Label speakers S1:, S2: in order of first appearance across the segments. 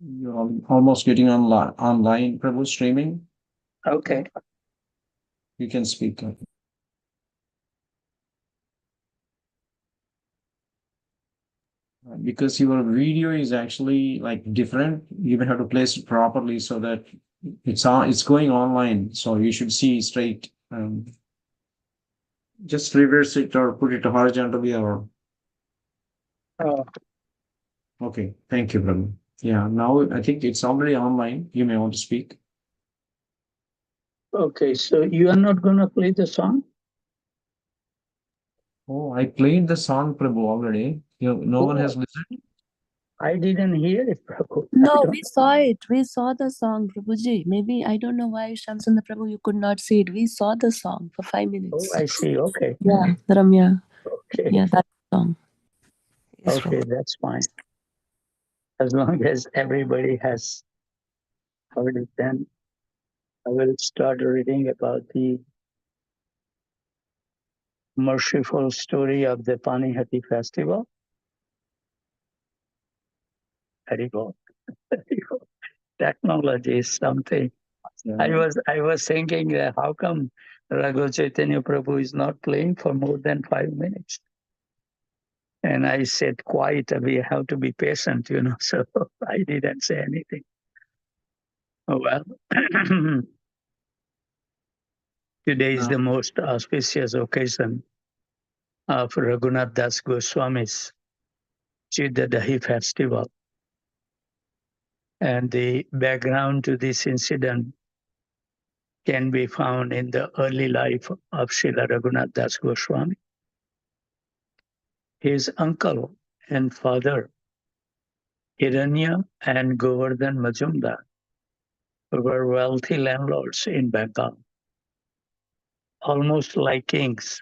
S1: You're almost getting online, Prabhu, streaming.
S2: Okay.
S1: You can speak. Because your video is actually like different. You may have to place it properly so that it's going online. So you should see straight. Just reverse it or put it horizontally or
S2: Oh,
S1: okay. Thank you, Prabhu. Yeah, now I think it's already online. You may want to speak.
S2: okay. So you are not going to play the song?
S1: Oh, I played the song, Prabhu, already. No one has
S2: Oh,
S1: listened.
S2: I didn't hear it, Prabhu. I
S3: No,
S2: don't.
S3: we saw it. We saw the song, Prabhuji. Maybe I don't know why Shamsundar Prabhu you could not see it. We saw the song for 5
S2: Oh,
S3: minutes.
S2: I see. Okay.
S3: Yeah, Ramya.
S2: Okay.
S3: Yeah, that song is
S2: Okay,
S3: from.
S2: that's fine. As long as everybody has heard it, then I will start reading about the merciful story of the Panihati festival. Very good. Very good. Technology is something.
S1: Yeah.
S2: I was thinking that how come Raghu Chaitanya Prabhu is not playing for more than 5 minutes? And I said, quiet, we have to be patient, so I didn't say anything. Oh, well, today is the most auspicious occasion of Raghunath Das Goswami's Chiddadahi festival. And the background to this incident can be found in the early life of Srila Raghunath Das Goswami. His uncle and father, Hiranya and Govardhan Majumdar, were wealthy landlords in Bengal, almost like kings,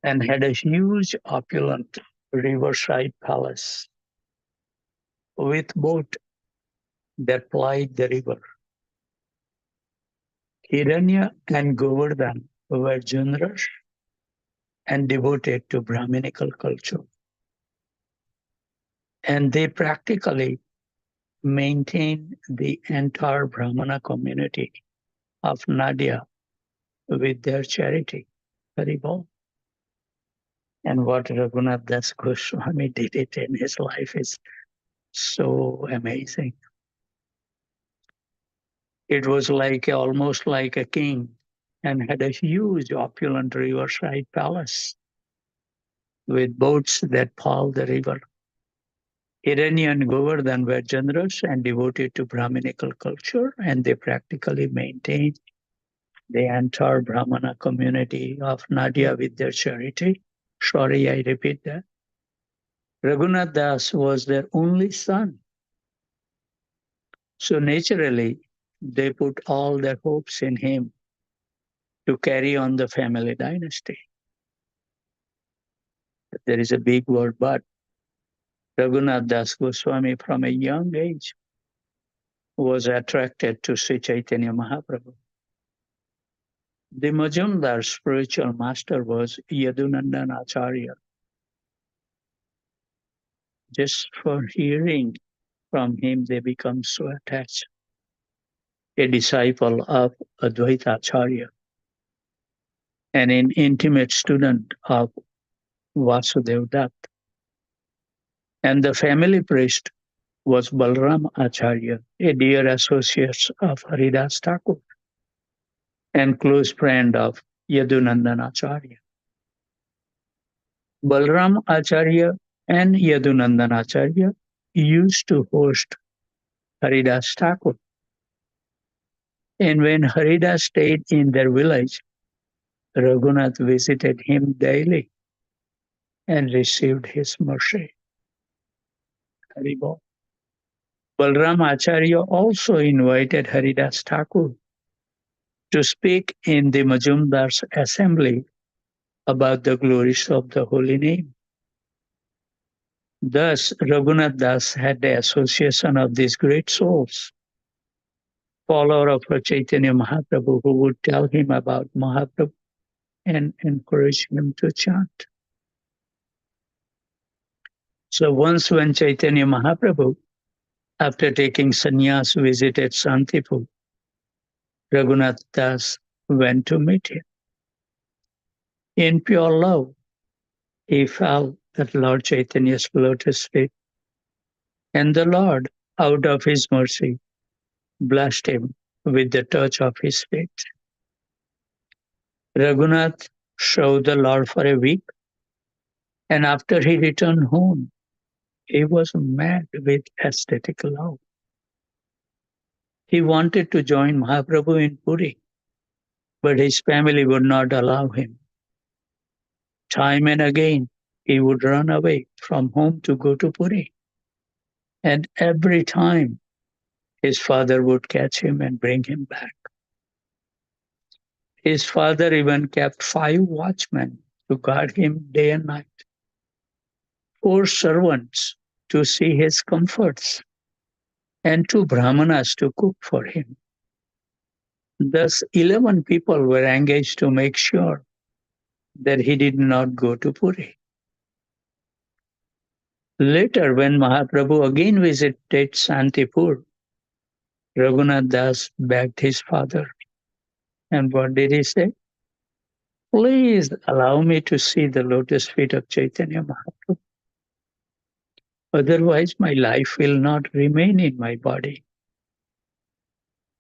S2: and had a huge opulent riverside palace with boat that plied the river. Hiranya and Govardhan were generous and devoted to Brahminical culture, and they practically maintained the entire Brahmana community of Nadia with their charity. Very well. And what Raghunath Das Goswami did it in his life is so amazing. It was like almost like a king and had a huge opulent riverside palace with boats that plow the river. Hiranya and Govardhan were generous and devoted to Brahminical culture, and they practically maintained the entire Brahmana community of Nadia with their charity. Sorry, I repeat that. Raghunath Das was their only son. So naturally, they put all their hopes in him to carry on the family dynasty. There is a big word, but Raghunath Das Goswami from a young age was attracted to Sri Chaitanya Mahaprabhu. The Majumdar's spiritual master was Yadunandan Acharya. Just for hearing from him, they become so attached. A disciple of Advaita Acharya and an intimate student of Vasudev Dutt. And the family priest was Balram Acharya, a dear associate of Haridas Thakur and close friend of Yadunandan Acharya. Balram Acharya and Yadunandan Acharya used to host Haridas Thakur. And when Haridas stayed in their village, Raghunath visited him daily and received his mercy. Haribol. Balram Acharya also invited Haridas Thakur to speak in the Majumdar's assembly about the glories of the holy name. Thus, Raghunath Das had the association of these great souls, follower of Chaitanya Mahaprabhu, who would tell him about Mahaprabhu and encourage him to chant. So once when Chaitanya Mahaprabhu after taking sannyas, visited Santipur. Raghunath Das went to meet him. In pure love, he fell at Lord Chaitanya's lotus feet, and the Lord, out of his mercy, blessed him with the touch of his feet. Raghunath showed the Lord for a week, and after he returned home, he was mad with aesthetic love. He wanted to join Mahaprabhu in Puri, but his family would not allow him. Time and again, he would run away from home to go to Puri. And every time, his father would catch him and bring him back. His father even kept 5 watchmen to guard him day and night, 4 servants to see his comforts, and 2 brahmanas to cook for him. Thus, 11 people were engaged to make sure that he did not go to Puri. Later, when Mahaprabhu again visited Santipur, Raghunath Das begged his father. And what did he say? Please allow me to see the lotus feet of Chaitanya Mahaprabhu. Otherwise, my life will not remain in my body.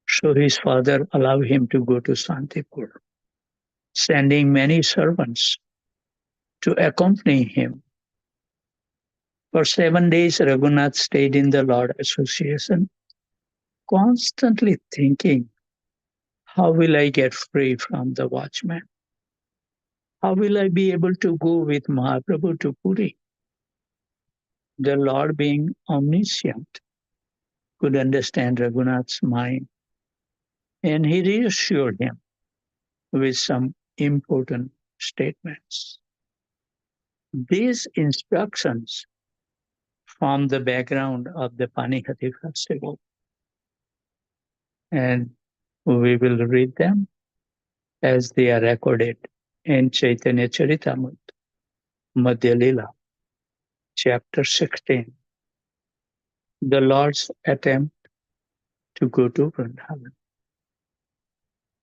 S2: So his father allowed him to go to Santipur, sending many servants to accompany him. For 7 days, Raghunath stayed in the Lord Association, constantly thinking, how will I get free from the watchman? How will I be able to go with Mahaprabhu to Puri? The Lord, being omniscient, could understand Raghunath's mind, and he reassured him with some important statements. These instructions form the background of the Panihati festival, and we will read them as they are recorded in Chaitanya Charitamrita, Madhya Lila, chapter 16, the Lord's attempt to go to Vrindavan.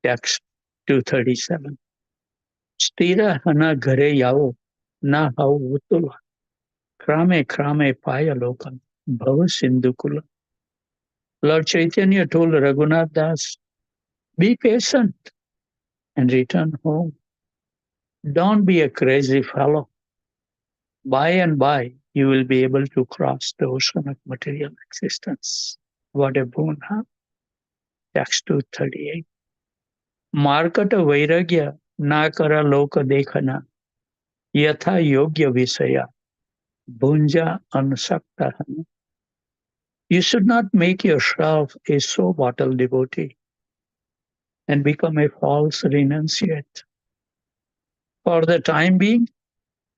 S2: Text 237. Stira hana ghare yao, na hau utula, krame krame paya lokan, bhava sindhukula. Lord Chaitanya told Raghunath Das, be patient and return home. Don't be a crazy fellow. By and by, you will be able to cross the ocean of material existence. What a boon, huh? Text 238. Markata vairagya na kara loka dekhana, yatha yogya visaya, bhunja ansakta. You should not make yourself a so-bottle devotee and become a false renunciate. For the time being,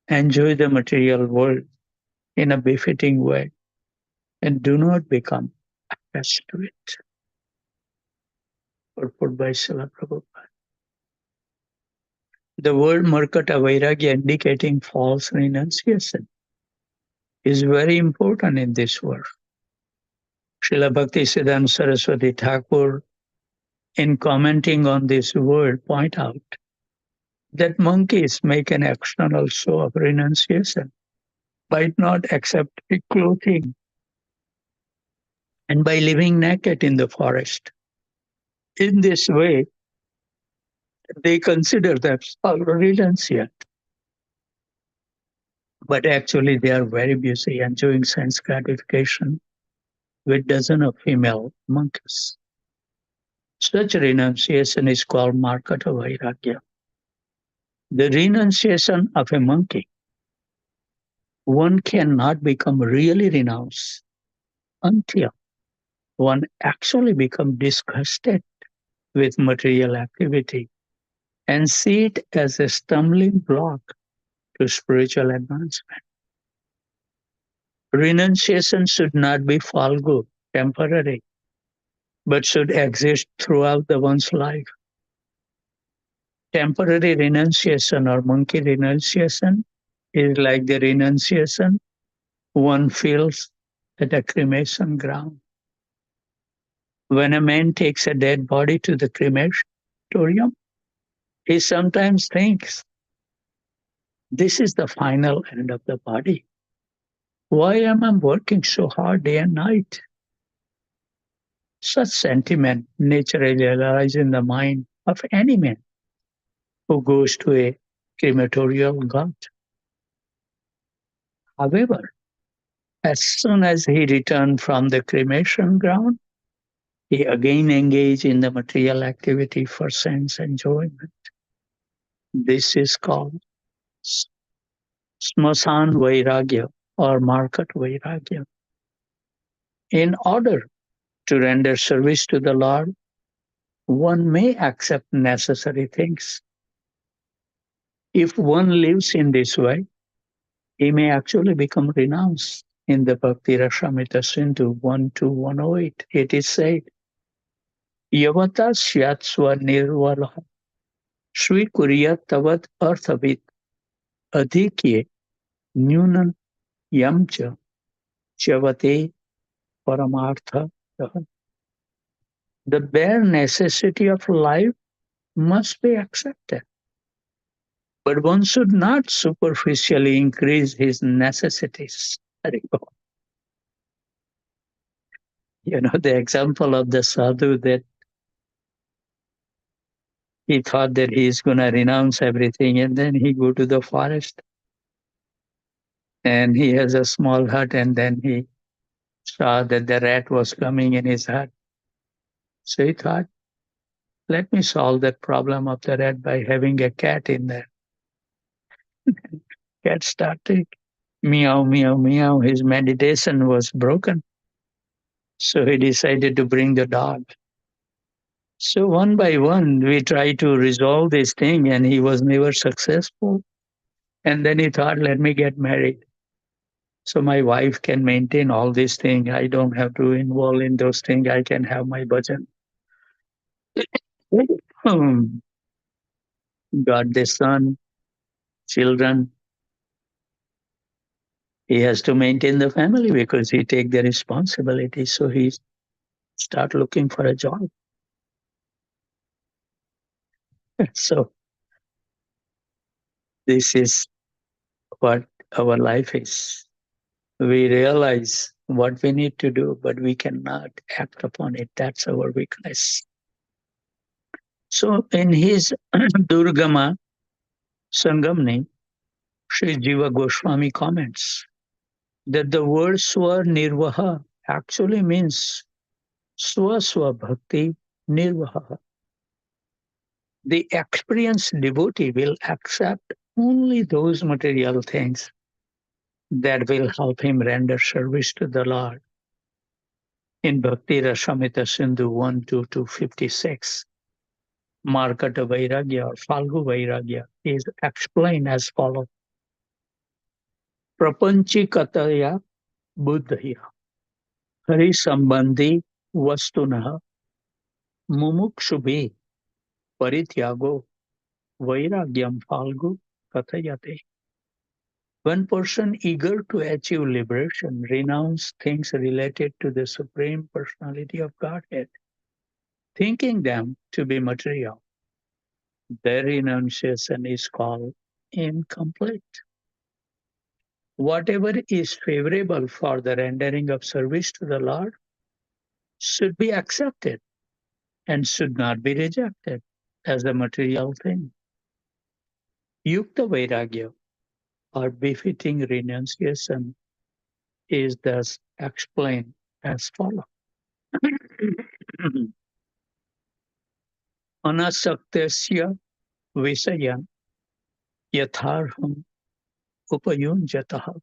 S2: enjoy the material world in a befitting way and do not become attached to it. Purport by Srila Prabhupada. The word Markata Vairagya, indicating false renunciation, is very important in this verse. Srila Bhaktisiddhanta Saraswati Thakur, in commenting on this word, point out that monkeys make an external show of renunciation by not accepting clothing and by living naked in the forest. In this way, they consider themselves renunciant. But actually, they are very busy enjoying sense gratification with dozens of female monkeys. Such renunciation is called Markata Vairagya. The renunciation of a monkey, one cannot become really renounced until one actually becomes disgusted with material activity and see it as a stumbling block to spiritual advancement. Renunciation should not be falgu, temporary, but should exist throughout the one's life. Temporary renunciation or monkey renunciation is like the renunciation one feels at a cremation ground. When a man takes a dead body to the crematorium, he sometimes thinks, this is the final end of the body. Why am I working so hard day and night? Such sentiment naturally arises in the mind of any man who goes to a crematorial ghat. However, as soon as he returned from the cremation ground, he again engaged in the material activity for sense enjoyment. This is called smasan vairagya or market vairagya. In order to render service to the Lord, one may accept necessary things. If one lives in this way, he may actually become renounced. In the Bhakti Rasamrita Sindhu 12108, it is said, Yavata syat swanirvalah Shri Kuriyat Tavat Arthavit Adhikye Nyunan Yamcha Chavate Paramartha. The bare necessity of life must be accepted. But one should not superficially increase his necessities. You know, the example of the sadhu that he thought that he is going to renounce everything and then he go to the forest and he has a small hut and then he saw that the rat was coming in his hut. So he thought, let me solve that problem of the rat by having a cat in there. Cat started meow, meow, meow. His meditation was broken. So he decided to bring the dog. So one by one, we try to resolve this thing, and he was never successful. And then he thought, let me get married. So my wife can maintain all these things. I don't have to involve in those things. I can have my bhajan. Got the son, children. He has to maintain the family because he take the responsibility. So he start looking for a job. So this is what our life is. We realize what we need to do, but we cannot act upon it. That's our weakness. So in his Durgama Sangamni, Sri Jiva Goswami comments that the word Swa Nirvaha actually means Swa Swa Bhakti Nirvaha. The experienced devotee will accept only those material things that will help him render service to the Lord. In Bhakti Rasamrita Sindhu 12256, Markata Vairagya or Falgu Vairagya is explained as follows. Prapanchikataya buddhaya hari sambandhi vastunaha mumukshubhi parityago vairagyam falgu kathayate. One person eager to achieve liberation renounce things related to the Supreme Personality of Godhead, thinking them to be material. Their renunciation is called incomplete. Whatever is favorable for the rendering of service to the Lord should be accepted and should not be rejected as a material thing. Yukta Vairagya, or befitting renunciation, is thus explained as follows. Anasaktesya Visaya Yatharham Upayunjataha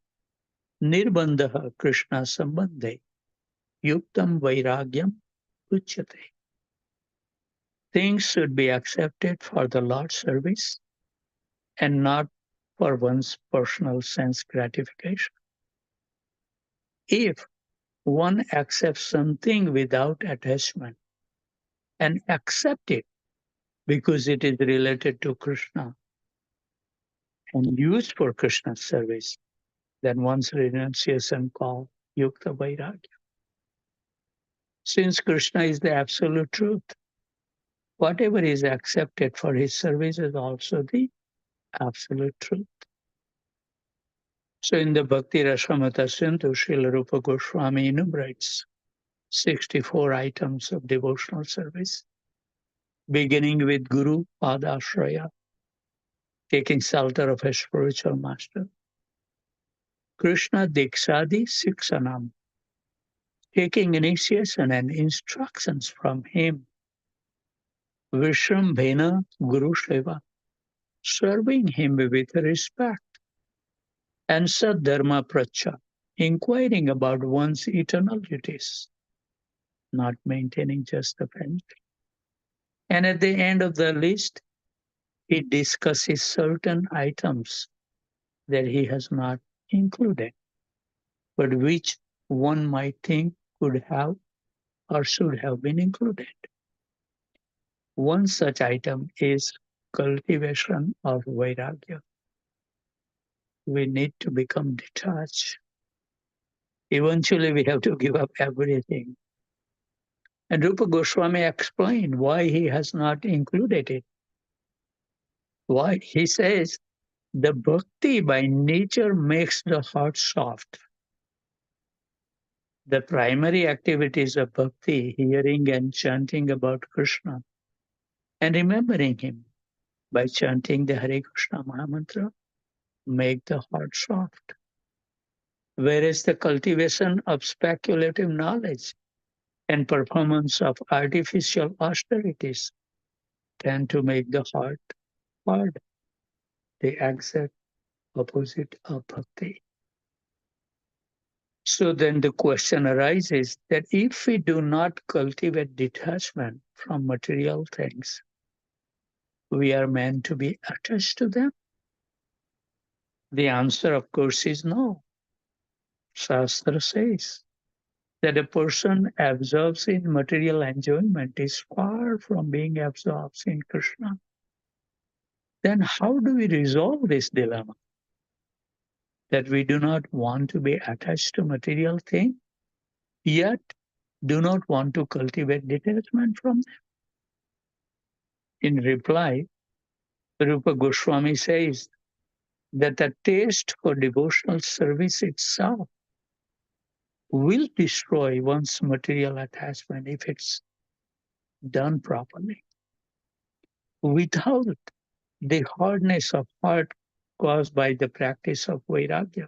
S2: Nirbandha Krishna Sambandhe Yuktam Vairagyam Uchyate. Things should be accepted for the Lord's service and not for one's personal sense gratification. If one accepts something without attachment and accept it because it is related to Krishna and used for Krishna's service, then one's renunciation called Yukta Vairagya. Since Krishna is the absolute truth, whatever is accepted for his service is also the absolute truth. So in the Bhakti Rasamrita Sindhu, Srila Rupa Goswami enumerates 64 items of devotional service, beginning with Guru Padashraya, taking shelter of a spiritual master. Krishna Dikshadi Siksanam, taking initiation and instructions from him. Vishrambhena Guru Seva, serving him with respect. And Sadharma Pracha, inquiring about one's eternal duties, not maintaining just the penance. And at the end of the list, he discusses certain items that he has not included, but which one might think could have or should have been included. One such item is cultivation of vairagya. We need to become detached. Eventually, we have to give up everything. And Rupa Goswami explained why he has not included it. Why? He says, the bhakti by nature makes the heart soft. The primary activities of bhakti, hearing and chanting about Krishna, and remembering him by chanting the Hare Krishna Mahamantra, make the heart soft. Whereas the cultivation of speculative knowledge and performance of artificial austerities tend to make the heart hard, the exact opposite of bhakti. So then the question arises that if we do not cultivate detachment from material things, we are meant to be attached to them? The answer, of course, is no. Shastra says that a person absorbs in material enjoyment is far from being absorbed in Krishna. Then how do we resolve this dilemma? That we do not want to be attached to material things, yet do not want to cultivate detachment from them? In reply, Rupa Goswami says that the taste for devotional service itself will destroy one's material attachment if it's done properly. Without the hardness of heart caused by the practice of vairagya.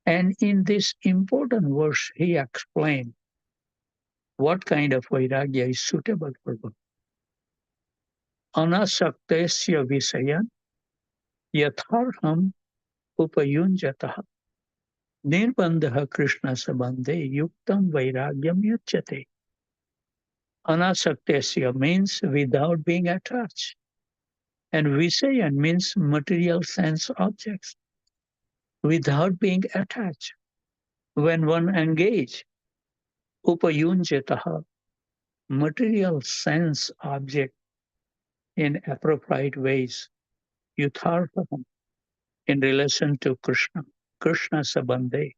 S2: And in this important verse, he explained what kind of vairagya is suitable for both. Anasaktesya visayan yatharham upayunjataha nirbandha Krishna sabandhe yuktam vairagyam yachyate. Anasaktesya means without being attached. And visayan means material sense objects without being attached. When one engage upayunjataha, material sense object in appropriate ways, yuthartham, in relation to Krishna, Krishna sabandhe,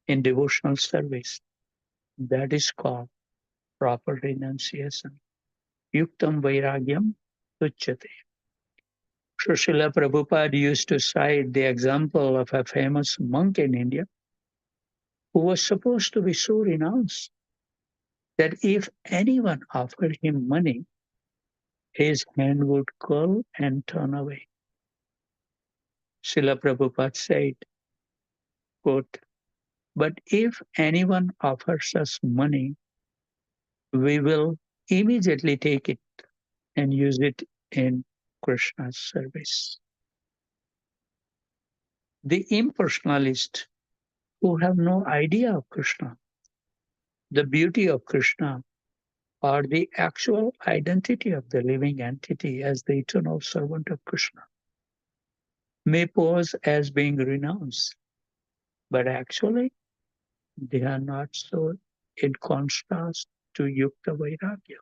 S2: in devotional service, that is called proper renunciation. Yuktam vairagyam uchyate. Srila Prabhupada used to cite the example of a famous monk in India who was supposed to be so renounced that if anyone offered him money, his hand would curl and turn away. Srila Prabhupada said, quote, but if anyone offers us money, we will immediately take it and use it in Krishna's service. The impersonalists who have no idea of Krishna, the beauty of Krishna, or the actual identity of the living entity as the eternal servant of Krishna, may pose as being renounced, but actually they are not so, in contrast to Yukta Vairagya.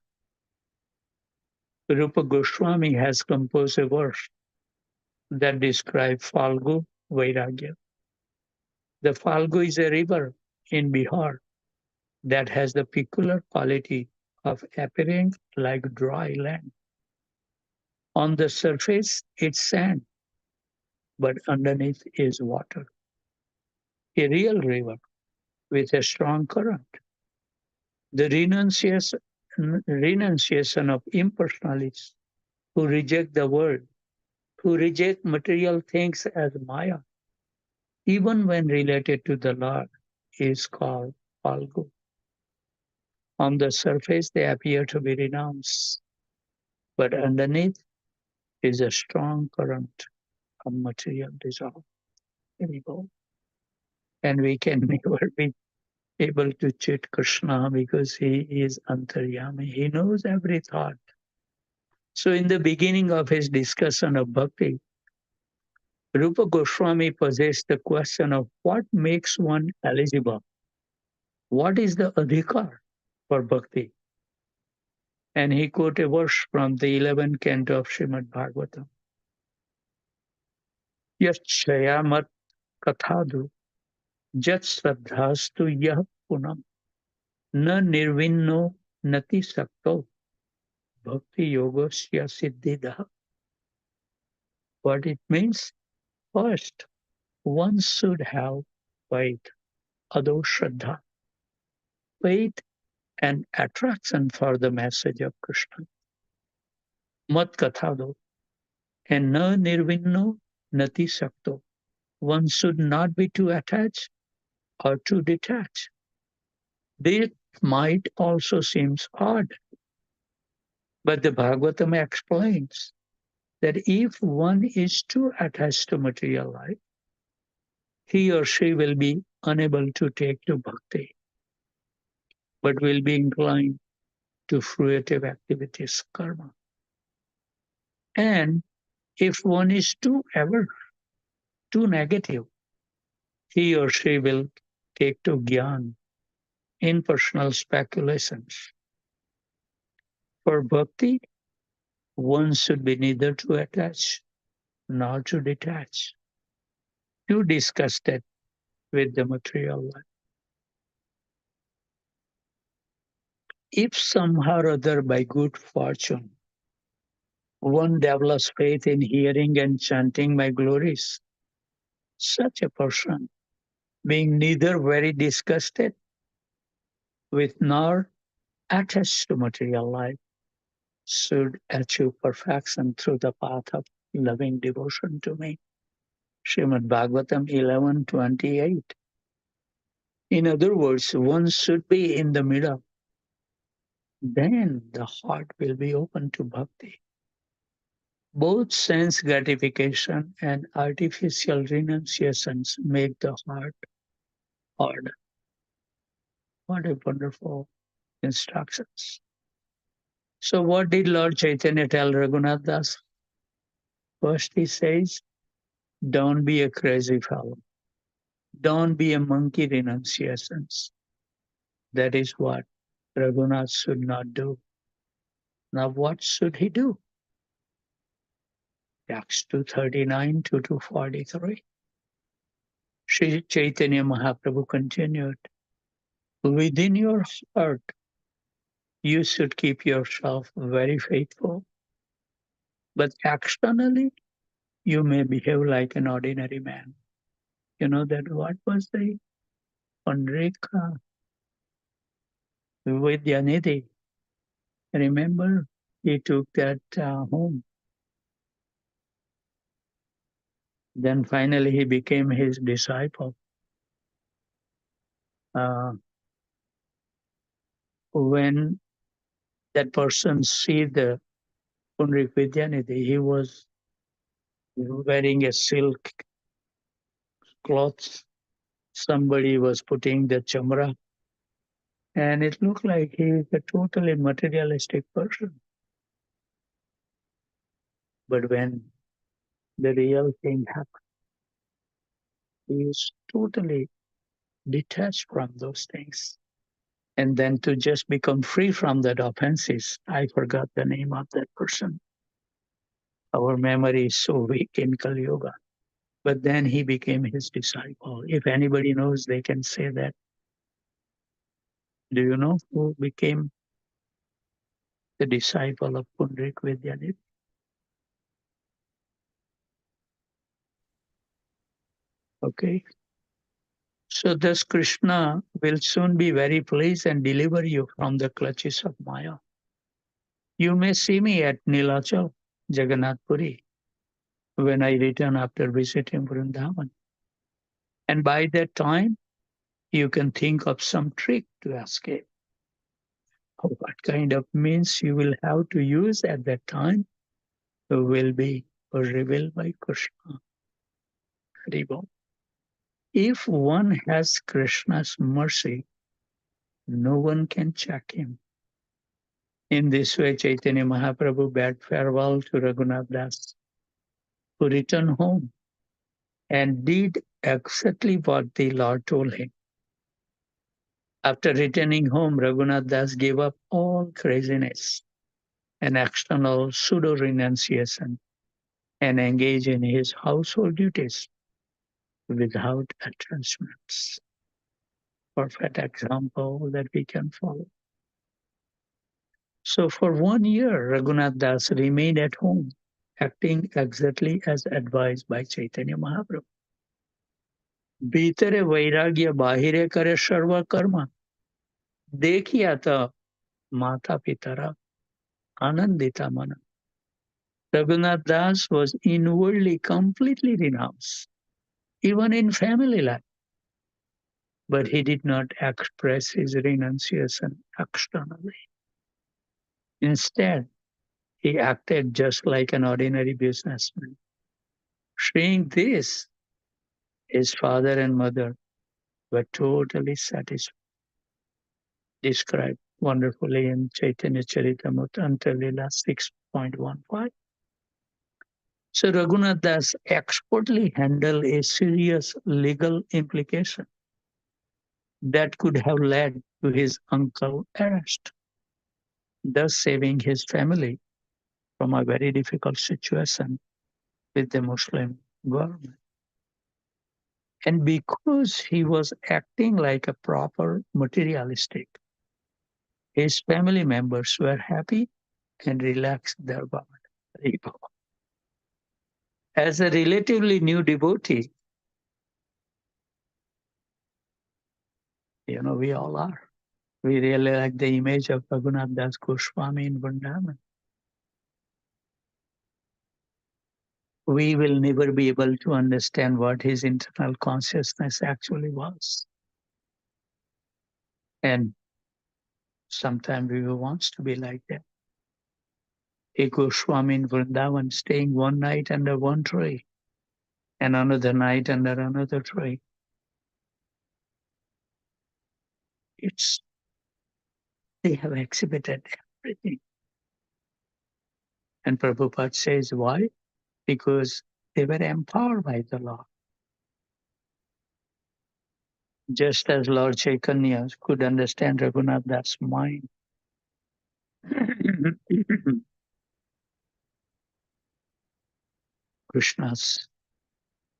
S2: Rupa Goswami has composed a verse that describes Falgu Vairagya. The Falgu is a river in Bihar that has the peculiar quality of appearing like dry land. On the surface, it's sand, but underneath is water. A real river with a strong current. The renunciation of impersonalists who reject the world, who reject material things as Maya, even when related to the Lord, is called Falgu. On the surface, they appear to be renounced, but underneath is a strong current of material dissolve. And we can never be able to cheat Krishna because he is Antaryami. He knows every thought. So in the beginning of his discussion of bhakti, Rupa Goswami possessed the question of what makes one eligible. What is the adhikar for bhakti? And he quoted a verse from the 11th canto of Srimad Bhagavatam. Yaschayamat kathadu jat sraddhastu yah punam na nirvinno nati sakto bhakti yogosya siddhidah. What it means? First, one should have faith, ado shraddha, faith and attraction for the message of Krishna. Mat kathado, and na nirvinno nati sakto. One should not be too attached or too detached. This might also seem odd, but the Bhagavatam explains that if one is too attached to material life, he or she will be unable to take to bhakti, but will be inclined to fruitive activities, karma. And if one is too negative, he or she will take to gyan, impersonal speculations. For bhakti, one should be neither too attached nor too detached, too disgusted with the material life. If somehow or other by good fortune one develops faith in hearing and chanting my glories, such a person, being neither very disgusted with nor attached to material life, should achieve perfection through the path of loving devotion to me. Srimad Bhagavatam 11:28. In other words, one should be in the middle. Then the heart will be open to bhakti. Both sense gratification and artificial renunciations make the heart hard. What a wonderful instructions. So what did Lord Chaitanya tell Raghunath Das? First he says, don't be a crazy fellow. Don't be a monkey renunciations. That is what Raghunath should not do. Now what should he do? Acts 2:39 to 2:43. Sri Chaitanya Mahaprabhu continued, within your heart, you should keep yourself very faithful, but externally, you may behave like an ordinary man. You know that what was the Pandrika Vidyanidhi? Remember, he took that home. Then finally, he became his disciple. When that person see the Pundrik Vidyanidhi, he was wearing a silk cloth. Somebody was putting the chamra, and it looked like he is a totally materialistic person. But when the real thing happened, he is totally detached from those things. And then to just become free from that offenses, I forgot the name of that person. Our memory is so weak in Kali Yuga. But then he became his disciple. If anybody knows, they can say that Do you know who became the disciple of Pundarik Vidyadev? Okay. So thus Krishna will soon be very pleased and deliver you from the clutches of Maya. You may see me at Nilachal, Jagannath Puri, when I return after visiting Vrindavan. And by that time, you can think of some trick to escape. What kind of means you will have to use at that time will be revealed by Krishna. Haribol. If one has Krishna's mercy, no one can check him. In this way, Chaitanya Mahaprabhu bade farewell to Raghunath Das, who returned home and did exactly what the Lord told him. After returning home, Raghunath Das gave up all craziness and external pseudo-renunciation and engaged in his household duties without attachments. Perfect example that we can follow. So for 1 year, Raghunath Das remained at home, acting exactly as advised by Chaitanya Mahaprabhu. भीतरे वैराग्य बाहिरे करे सर्व कर्म देखिया तो माता पितरा आनंदिता मन. Raghunath Das was inwardly completely renounced, even in family life. But he did not express his renunciation externally. Instead, he acted just like an ordinary businessman. Seeing this, his father and mother were totally satisfied. Described wonderfully in Chaitanya Charitamrita Antarlila 6.15. So Raghunath Das expertly handled a serious legal implication that could have led to his uncle's arrest, thus saving his family from a very difficult situation with the Muslim government. And because he was acting like a proper materialistic, his family members were happy and relaxed their guard. As a relatively new devotee, we all are. We really like the image of Raghunath Das Goswami in Vrindavan. We will never be able to understand what his internal consciousness actually was. And sometimes we want to be like that. A Goswami in Vrindavan staying one night under one tree and another night under another tree. They have exhibited everything. And Prabhupada says, why? Because they were empowered by the Lord. Just as Lord Chaitanya could understand Raghunath Das' mind. Krishna's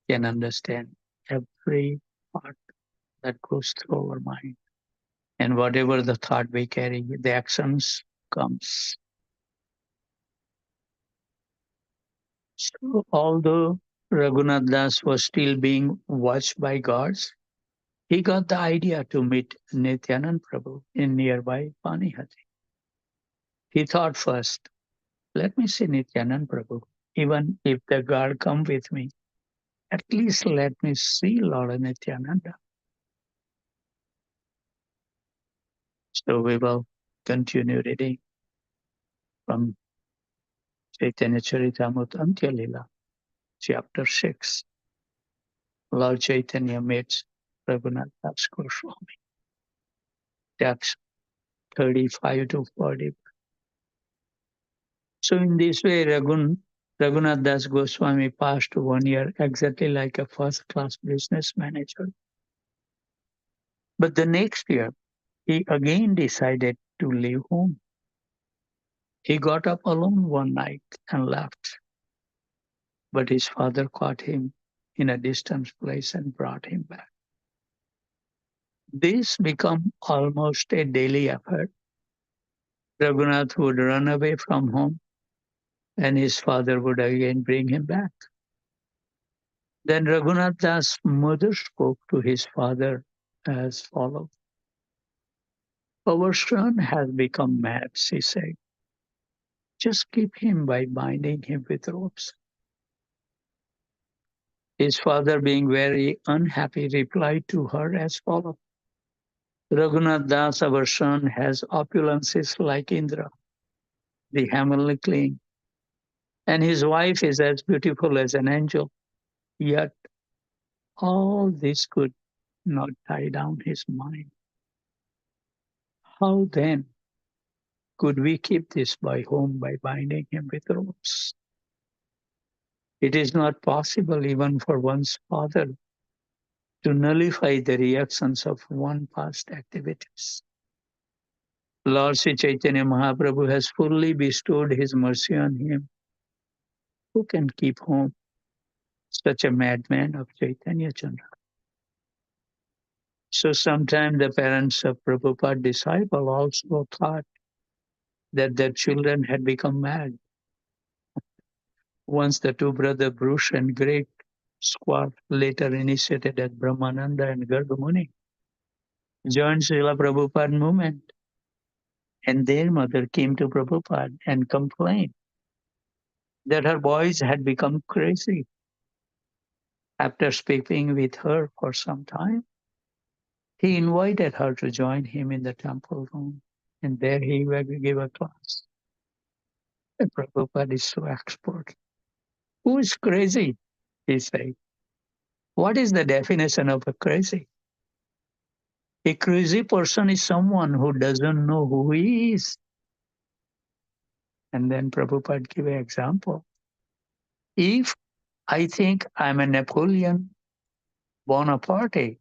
S2: can understand every thought that goes through our mind. And whatever the thought we carry, the actions comes. So although Raghunath Das was still being watched by gods, he got the idea to meet Nityanand Prabhu in nearby Panihati. He thought first, let me see Nityanand Prabhu. Even if the god come with me, at least let me see Lord Nityananda. So we will continue reading from Chaitanya Charitamrita Antya Lila, chapter 6. Lord Chaitanya meets Raghunath Das Goswami. That's 35 to 40. So in this way, Raghunath Das Goswami passed 1 year exactly like a first-class business manager. But the next year, he again decided to leave home. He got up alone one night and left. But his father caught him in a distant place and brought him back. This became almost a daily effort. Raghunath would run away from home, and his father would again bring him back. Then Raghunath Das' mother spoke to his father as follows. Our son has become mad, she said. Just keep him by binding him with ropes. His father, being very unhappy, replied to her as follows. Raghunath Das, our son, has opulences like Indra, the heavenly king, and his wife is as beautiful as an angel. Yet all this could not tie down his mind. How then could we keep this boy home by binding him with ropes? It is not possible even for one's father to nullify the reactions of one past activities. Lord Sri Chaitanya Mahaprabhu has fully bestowed his mercy on him. Who can keep home such a madman of Chaitanya Chandra? So sometimes the parents of Prabhupada's disciple also thought that their children had become mad. Once the two brothers Bruce and Great Squad, later initiated as Brahmananda and Garbhamuni, joined Srila Prabhupada movement, and their mother came to Prabhupada and complained that her boys had become crazy. After speaking with her for some time, he invited her to join him in the temple room, and there he gave a class. And Prabhupada is so expert. Who is crazy? He said. What is the definition of a crazy? A crazy person is someone who doesn't know who he is. And then Prabhupada gave an example. If I think I'm a Napoleon Bonaparte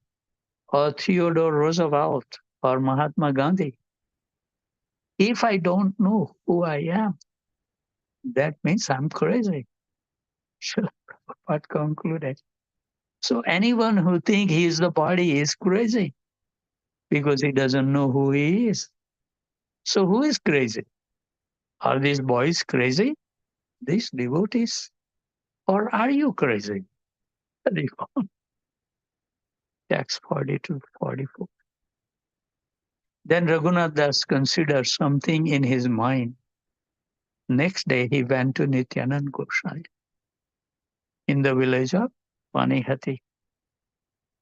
S2: or Theodore Roosevelt or Mahatma Gandhi, if I don't know who I am, that means I'm crazy. Srila Prabhupada concluded. So anyone who thinks he is the body is crazy because he doesn't know who he is. So who is crazy? Are these boys crazy? These devotees? Or are you crazy? Text 42 44. Then Raghunath Das considered something in his mind. Next day he went to Nityanand Gosai in the village of Panihati.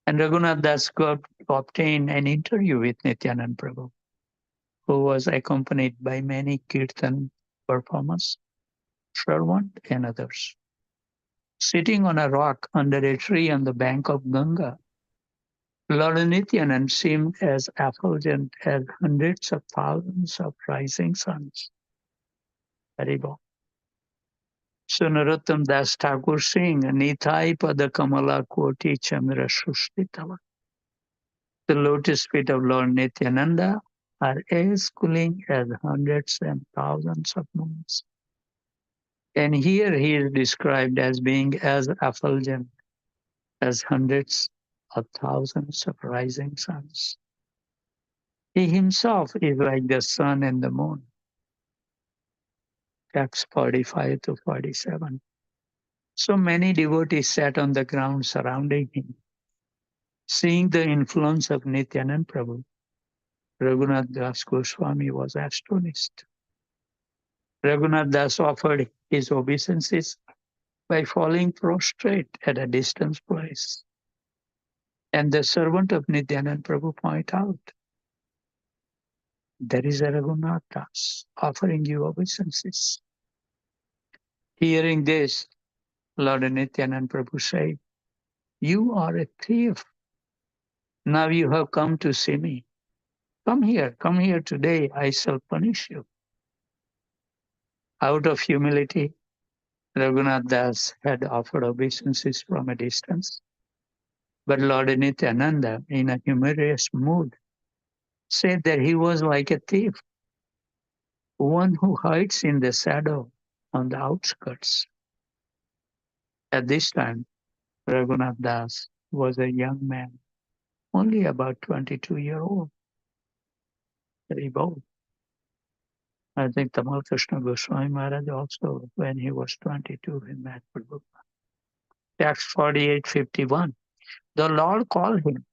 S2: And Raghunath Das got to obtain an interview with Nityanand Prabhu, who was accompanied by many kirtan performers, Shravan and others. Sitting on a rock under a tree on the bank of Ganga, Lord Nityanand seemed as effulgent as hundreds of thousands of rising suns. Haribol. So Narottam Das Thakur sing Nitai Pada Kamala Koti Chandra Sushtitava. The lotus feet of Lord Nityananda are as cooling as hundreds and thousands of moons. And here he is described as being as effulgent as hundreds of thousands of rising suns. He himself is like the sun and the moon. Text 45 to 47. So many devotees sat on the ground surrounding him. Seeing the influence of Nityanand Prabhu, Raghunath Das Goswami was astonished. Raghunath Das offered his obeisances by falling prostrate at a distant place. And the servant of Nityanand Prabhu pointed out, there is a Raghunath Das offering you obeisances. Hearing this, Lord Nityanand Prabhu said, you are a thief. Now you have come to see me. Come here today, I shall punish you. Out of humility, Raghunath Das had offered obeisances from a distance. But Lord Nityananda, in a humorous mood, said that he was like a thief, one who hides in the shadow on the outskirts. At this time, Raghunath Das was a young man only about 22-year-old. Very bold. I think Tamal Krishna Goswami Maharaj also, when he was 22, he met Prabhupada. Text 48:51. The Lord called him,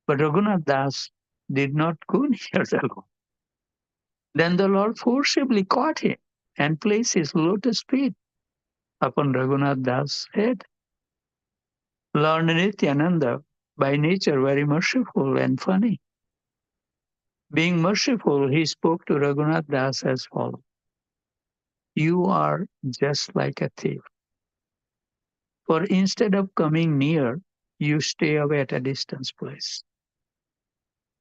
S2: but Raghunath Das did not go near the Lord. Then the Lord forcibly caught him and placed his lotus feet upon Raghunath Das' head. Lord Nityananda, by nature very merciful and funny. Being merciful, he spoke to Raghunath Das as follows. You are just like a thief. For instead of coming near, you stay away at a distance place.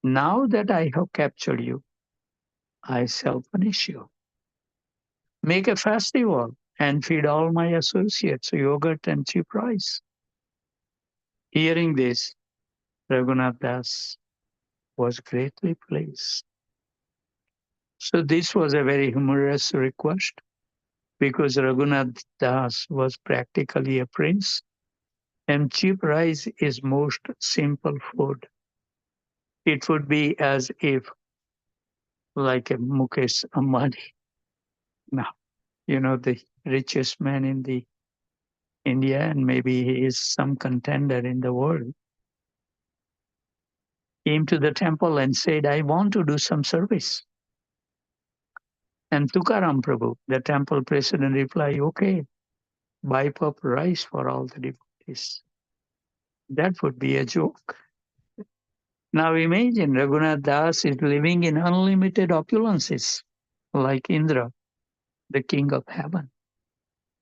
S2: Now that I have captured you, I shall punish you. Make a festival and feed all my associates yogurt and cheap rice. Hearing this, Raghunath Das was greatly pleased. So this was a very humorous request because Raghunath Das was practically a prince and cheap rice is most simple food. It would be as if like a Mukesh Ambani, now, the richest man in the India, and maybe he is some contender in the world, came to the temple and said, I want to do some service. And Tukaram Prabhu, the temple president, replied, okay, buy up rice for all the devotees. That would be a joke. Now imagine Raghunath Das is living in unlimited opulences, like Indra, the king of heaven.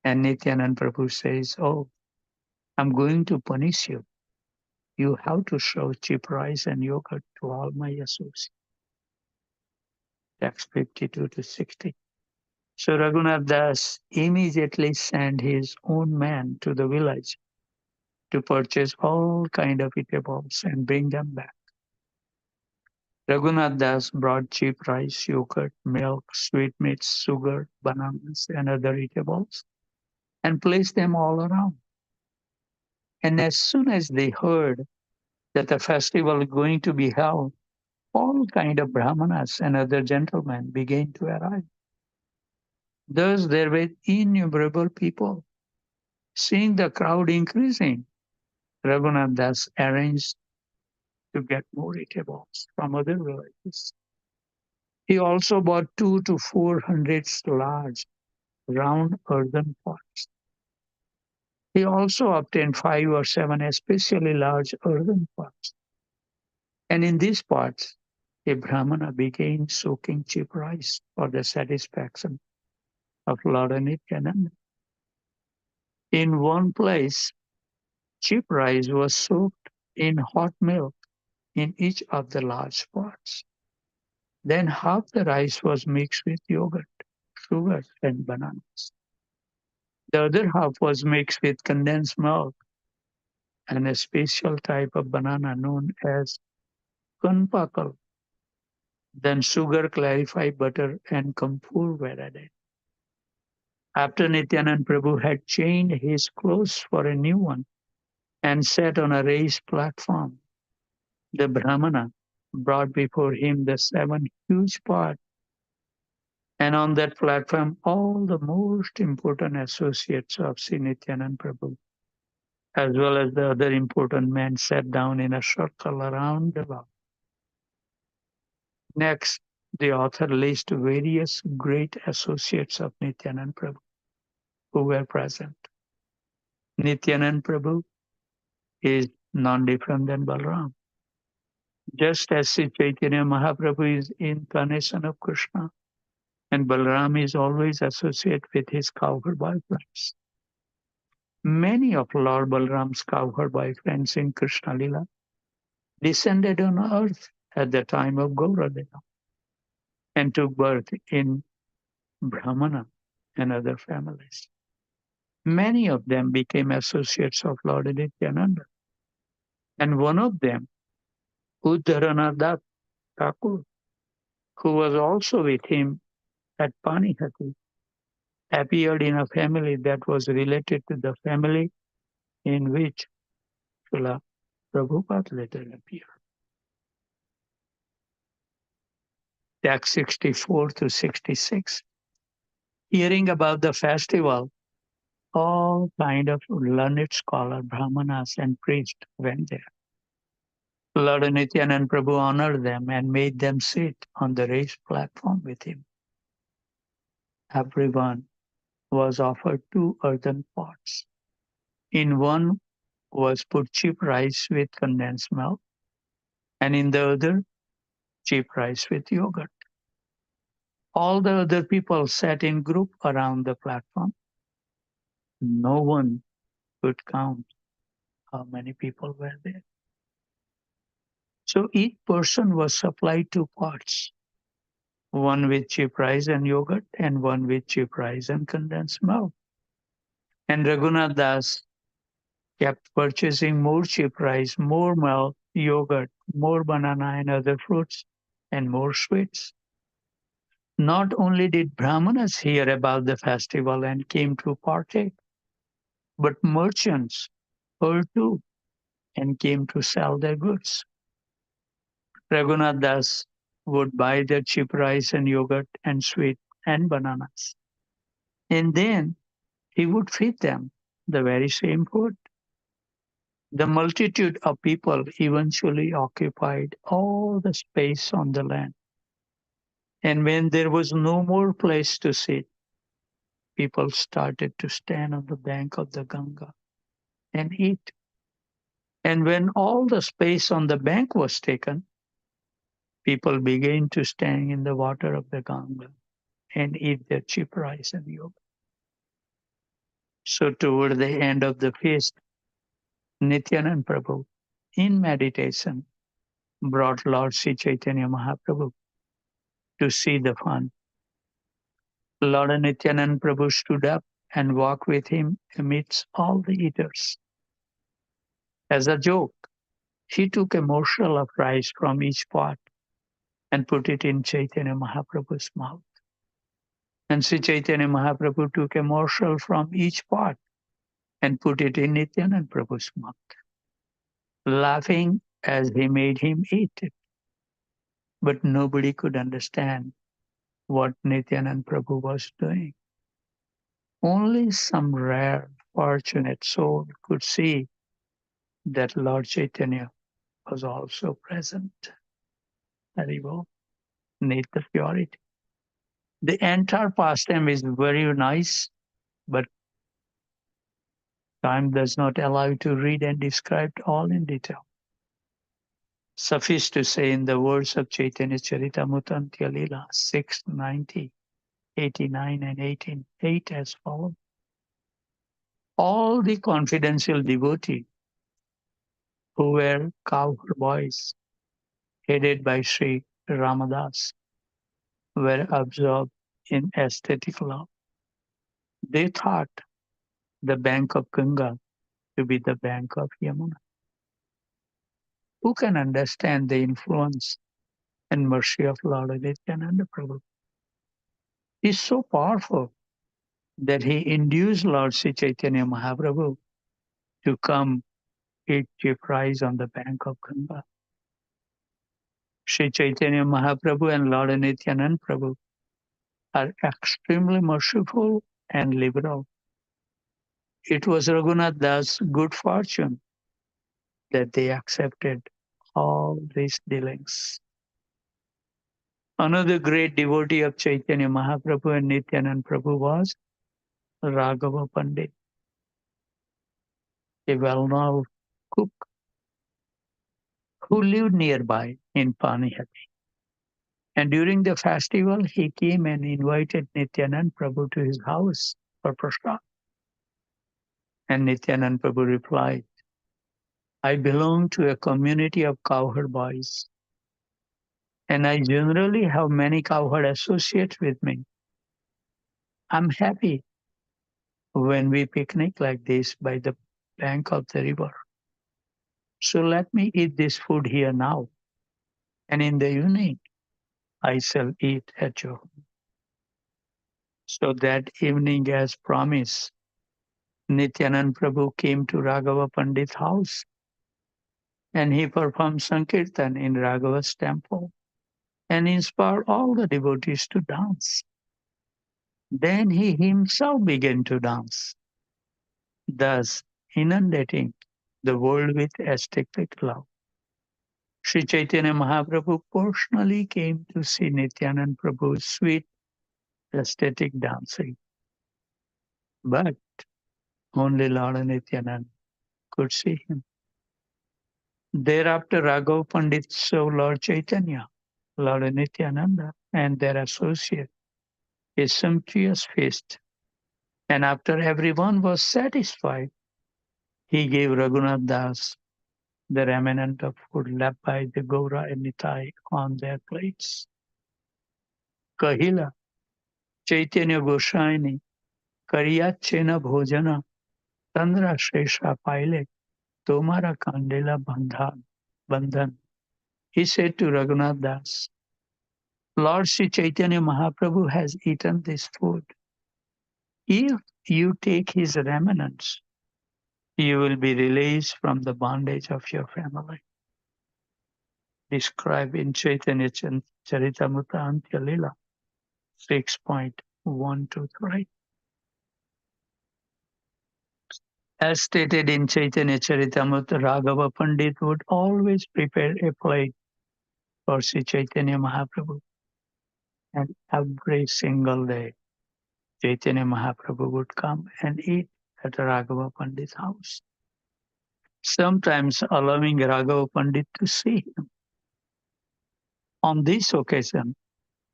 S2: And Nityanand Prabhu says, oh, I'm going to punish you. You have to show cheap rice and yogurt to all my associates. Text 52-60. So Raghunath Das immediately sent his own man to the village to purchase all kind of eatables and bring them back. Raghunath Das brought cheap rice, yogurt, milk, sweetmeats, sugar, bananas, and other eatables, and placed them all around. And as soon as they heard that the festival is going to be held, all kind of brahmanas and other gentlemen began to arrive. Thus there were innumerable people. Seeing the crowd increasing, Raghunath Das arranged to get more eatables from other villages. He also bought 200 to 400 large round earthen pots. He also obtained 5 or 7 especially large earthen pots. And in these pots, a Brahmana began soaking cheap rice for the satisfaction of Lord Nityananda. In one place, cheap rice was soaked in hot milk in each of the large pots. Then half the rice was mixed with yogurt, sugar, and bananas. The other half was mixed with condensed milk and a special type of banana known as kunpakal. Then sugar, clarified butter, and kamphur were added. After Nityanand Prabhu had changed his clothes for a new one and sat on a raised platform, the Brahmana brought before him the 7 huge pots, and on that platform all the most important associates of Sri Nityanand Prabhu, as well as the other important men, sat down in a circle around the Lord. Next, the author lists various great associates of Nityanand Prabhu who were present. Nityanand Prabhu is non different than Balram. Just as Sri Chaitanya Mahaprabhu is incarnation of Krishna, and Balram is always associated with his cowherd boyfriends. Many of Lord Balram's cowherd boyfriends in Krishna Lila descended on earth at the time of Gauradeva and took birth in Brahmana and other families. Many of them became associates of Lord Nityananda. And one of them, Uddharanath Thakur, who was also with him at Panihati, appeared in a family that was related to the family in which Srila Prabhupada later appeared. Text 64 to 66. Hearing about the festival, all kind of learned scholar, brahmanas and priests went there. Lord Nityanand Prabhu honored them and made them sit on the raised platform with him. Everyone was offered 2 earthen pots. In one was put cheap rice with condensed milk, and in the other, cheap rice with yogurt. All the other people sat in group around the platform. No one could count how many people were there. So each person was supplied 2 pots, one with cheap rice and yogurt, and one with cheap rice and condensed milk. And Raghunath Das kept purchasing more cheap rice, more milk, yogurt, more banana and other fruits, and more sweets. Not only did Brahmanas hear about the festival and came to partake, but merchants heard too and came to sell their goods. Raghunath Das would buy their cheap rice and yogurt and sweet and bananas. And then he would feed them the very same food. The multitude of people eventually occupied all the space on the land. And when there was no more place to sit, people started to stand on the bank of the Ganga and eat. And when all the space on the bank was taken, people began to stand in the water of the Ganga and eat their cheap rice and yogurt. So toward the end of the feast, Nityanand Prabhu, in meditation, brought Lord Sri Chaitanya Mahaprabhu to see the fun. Lord Nityanand Prabhu stood up and walked with him amidst all the eaters. As a joke, he took a morsel of rice from each pot and put it in Chaitanya Mahaprabhu's mouth. And Sri Chaitanya Mahaprabhu took a morsel from each pot and put it in Nityanand Prabhu's mouth, laughing as he made him eat it. But nobody could understand what Nityanand Prabhu was doing. Only some rare, fortunate soul could see that Lord Chaitanya was also present. Haribo, need the purity. The entire pastime is very nice, but time does not allow you to read and describe it all in detail. Suffice to say, in the words of Chaitanya Charitamrita Lila 690, 89 and 18:8 as follows. All the confidential devotees who were cowherd boys, headed by Sri Ramadas, were absorbed in aesthetic love. They thought the bank of Ganga to be the bank of Yamuna. Who can understand the influence and mercy of Lord Nityananda Prabhu? He is so powerful that he induced Lord Sri Chaitanya Mahaprabhu to come eat cheap rice on the bank of Ganga. Sri Chaitanya Mahaprabhu and Lord Nityananda Prabhu are extremely merciful and liberal. It was Raghunath Das' good fortune that they accepted all these dealings. Another great devotee of Chaitanya Mahaprabhu and Nityanand Prabhu was Raghava Pandit, a well-known cook who lived nearby in Panihati. And during the festival, he came and invited Nityanand Prabhu to his house for prasad. And Nityanand Prabhu replied, I belong to a community of cowherd boys, and I generally have many cowherd associates with me. I'm happy when we picnic like this by the bank of the river. So let me eat this food here now, and in the evening I shall eat at your home. So that evening, as promised, Nityanand Prabhu came to Raghava Pandit's house and he performed Sankirtan in Raghava's temple and inspired all the devotees to dance. Then he himself began to dance, thus inundating the world with ecstatic love. Sri Chaitanya Mahaprabhu personally came to see Nityanand Prabhu's sweet ecstatic dancing, but only Lord Nityanand could see him. Thereafter, Raghav Pandit saw Lord Chaitanya, Lord Nityananda, and their associate a sumptuous feast, and after everyone was satisfied, he gave Raghunath Das the remnant of food left by the Gaura and Nitai on their plates. Kahila, Chaitanya Goswami, Kariyachena Bhojana, Tandra Shesha Paile, Tomara Kandela Bandhan. He said to Raghunath Das, Lord Sri Chaitanya Mahaprabhu has eaten this food. If you take his remnants, you will be released from the bondage of your family. Described in Chaitanya Charitamrita Antya Lila 6.123. As stated in Chaitanya Charitamrita, Raghava Pandit would always prepare a plate for Sri Chaitanya Mahaprabhu, and every single day Chaitanya Mahaprabhu would come and eat at Raghava Pandit's house, sometimes allowing Raghava Pandit to see him. On this occasion,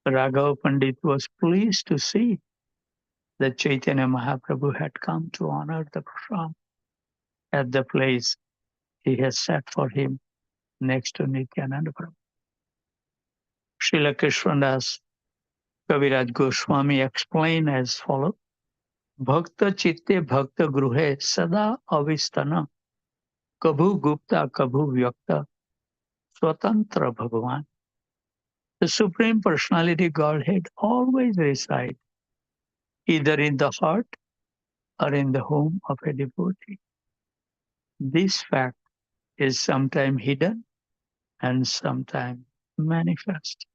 S2: Raghava Pandit was pleased to see that Chaitanya Mahaprabhu had come to honor the Prashad at the place he has set for him next to Nityananda Prabhu. Srila Krishnadas Kaviraj Goswami explained as follows: Bhakta chitte bhakta gruhe sada avistana kabhu gupta kabhu vyakta swatantra bhagavan. The Supreme Personality Godhead always resides either in the heart or in the home of a devotee. This fact is sometimes hidden and sometimes manifest.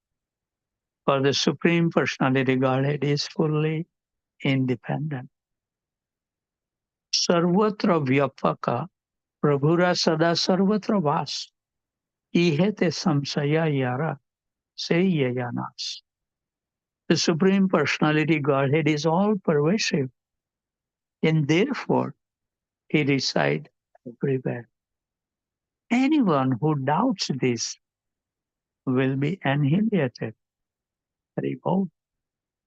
S2: For the Supreme Personality Godhead is fully independent. Sarvatra vyapaka prabhura sada sarvatra vas ihete samsaya yara seyayanas. The Supreme Personality Godhead is all pervasive, and therefore he resides everywhere. Anyone who doubts this will be annihilated. Haribol.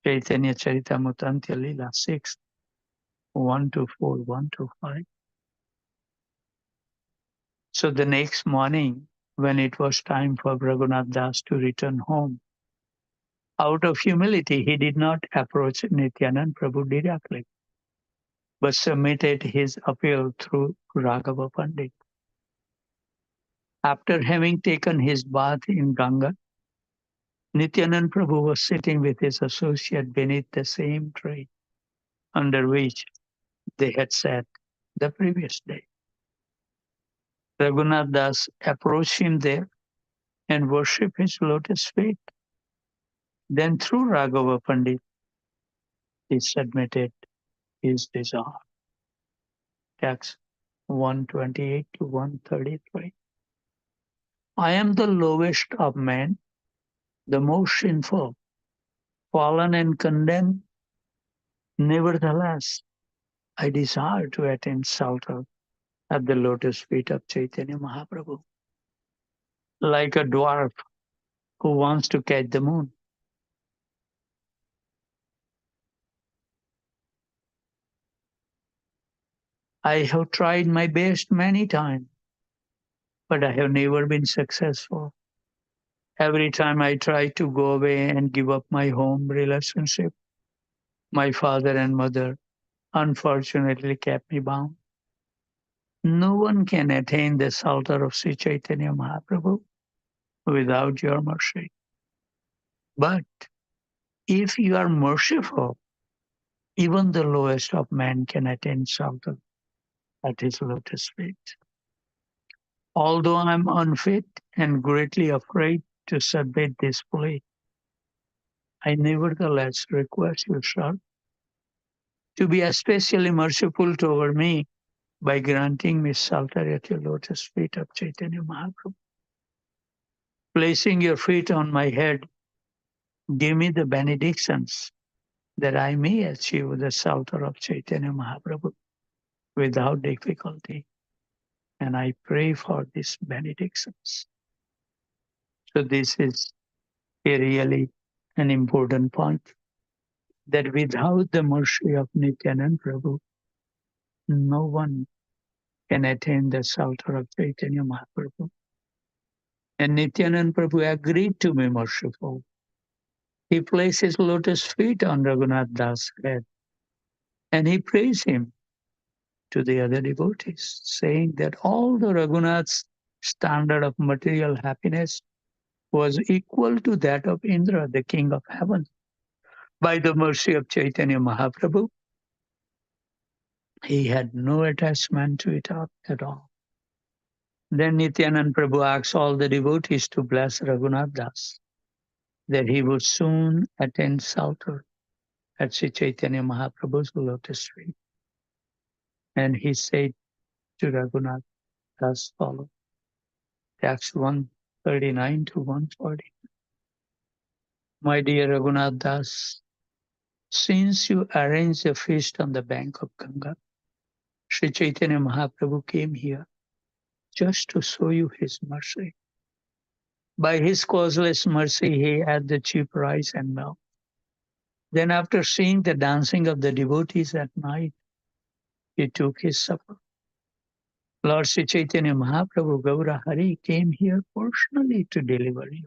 S2: Chaitanya Charitamrita Antya Lila 6, 124, 125. So the next morning, when it was time for Raghunath Das to return home, out of humility, he did not approach Nityanand Prabhu directly, but submitted his appeal through Raghava Pandit. After having taken his bath in Ganga, Nityanand Prabhu was sitting with his associate beneath the same tree under which they had sat the previous day. Raghunath Das approached him there and worshipped his lotus feet. Then through Raghava Pandit, he submitted his desire. Text 128 to 133. I am the lowest of men, the most sinful, fallen and condemned. Nevertheless, I desire to attain shelter at the lotus feet of Chaitanya Mahaprabhu. Like a dwarf who wants to catch the moon, I have tried my best many times, but I have never been successful. Every time I try to go away and give up my home relationship, my father and mother unfortunately kept me bound. No one can attain the shelter of Sri Chaitanya Mahaprabhu without your mercy. But if you are merciful, even the lowest of men can attain shelter at his lotus feet. Although I'm unfit and greatly afraid to submit this plea, I nevertheless request you, sir, to be especially merciful toward me by granting me shelter at your lotus feet of Chaitanya Mahaprabhu. Placing your feet on my head, give me the benedictions that I may achieve the shelter of Chaitanya Mahaprabhu without difficulty. And I pray for these benedictions. So this is a really an important point, that without the mercy of Nityanand Prabhu, no one can attain the shelter of Chaitanya Mahaprabhu. And Nityanand Prabhu agreed to be merciful. He placed his lotus feet on Raghunath Das' head and he praised him to the other devotees, saying that all the Raghunath's standard of material happiness was equal to that of Indra, the king of heaven. By the mercy of Chaitanya Mahaprabhu, he had no attachment to it at all. Then Nityanand Prabhu asked all the devotees to bless Raghunath Das, that he would soon attain shelter at Sri Chaitanya Mahaprabhu's lotus feet. And he said to Raghunath as follows, text 139 to 140. My dear Raghunath Das, since you arranged a feast on the bank of Ganga, Sri Chaitanya Mahaprabhu came here just to show you his mercy. By his causeless mercy, he had the cheap rice and milk. Then, after seeing the dancing of the devotees at night, he took his supper. Lord Sri Chaitanya Mahaprabhu Gaura Hari came here personally to deliver you.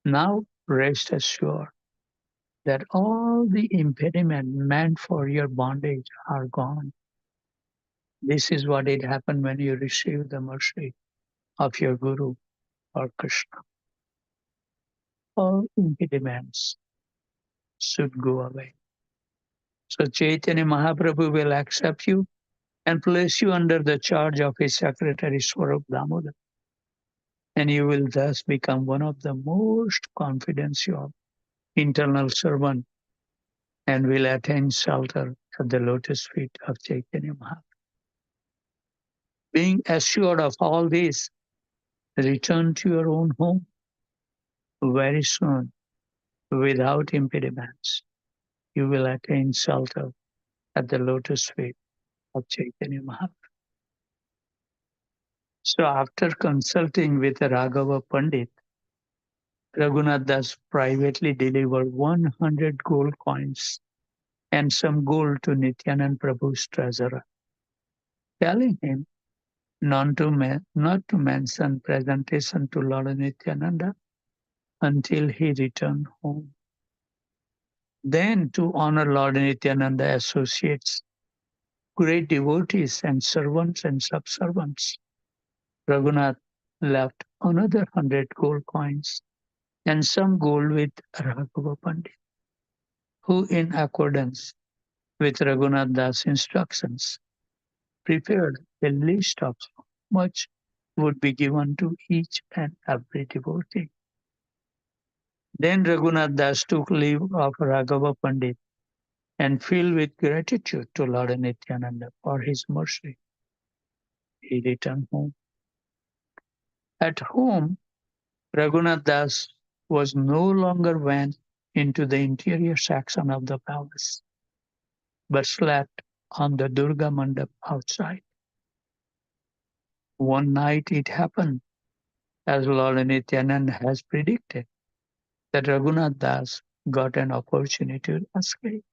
S2: Now, rest assured that all the impediment meant for your bondage are gone. This is what it happened when you receive the mercy of your Guru or Krishna. All impediments should go away. So Chaitanya Mahaprabhu will accept you and place you under the charge of his secretary Swarup Damodar. And you will thus become one of the most confidential internal servant and will attain shelter at the lotus feet of Chaitanya Mahaprabhu. Being assured of all this, return to your own home very soon without impediments. You will attain shelter at the lotus feet of Chaitanya Mahaprabhu. So after consulting with Raghava Pandit, Raghunath Das privately delivered 100 gold coins and some gold to Nityanand Prabhu's treasurer, telling him not to mention presentation to Lord Nityananda until he returned home. Then, to honor Lord Nityananda associates, great devotees and servants and subservants, Raghunath left another 100 gold coins and some gold with Raghava Pandit, who, in accordance with Raghunath Das' instructions, prepared a list of how much would be given to each and every devotee. Then Raghunath Das took leave of Raghava Pandit and filled with gratitude to Lord Nityananda for his mercy, he returned home. At home, Raghunath Das was no longer went into the interior section of the palace, but slept on the Durga Mandap outside. One night it happened, as Lord Nityananda has predicted, that Raghunath Das got an opportunity to escape.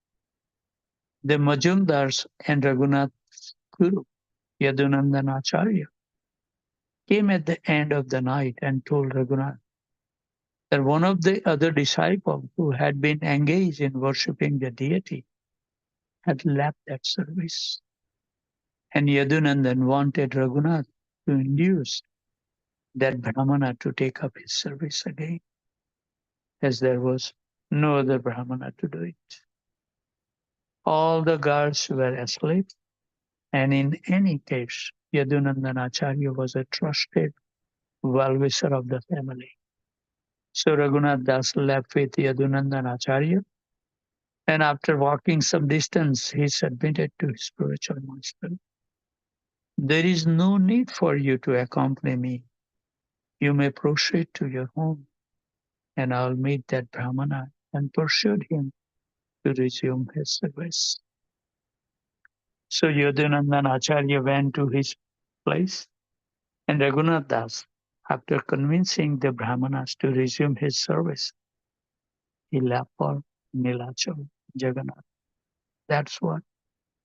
S2: The Majumdars and Raghunath's guru, Yadunandan Acharya, came at the end of the night and told Raghunath that one of the other disciples who had been engaged in worshipping the deity had left that service. And Yadunandan wanted Raghunath to induce that Brahmana to take up his service again, as there was no other Brahmana to do it. All the guards were asleep, and in any case, Yadunandana Acharya was a trusted well-wisher of the family. So Raghunath Das left with Yadunandana Acharya, and after walking some distance, he submitted to his spiritual master. There is no need for you to accompany me. You may proceed to your home, and I'll meet that Brahmana and persuade him to resume his service. So Yadunandana Acharya went to his place, and Raghunath Das, after convincing the Brahmanas to resume his service, he left for Nilachal, Jagannath. That's what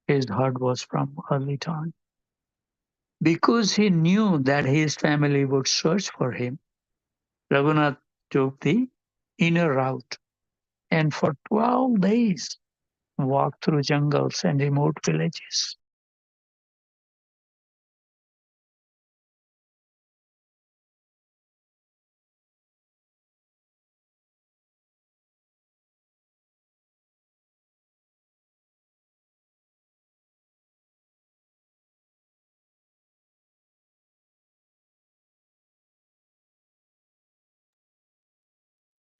S2: his heart was from early time. Because he knew that his family would search for him, Raghunath took the inner route and for 12 days walked through jungles and remote villages.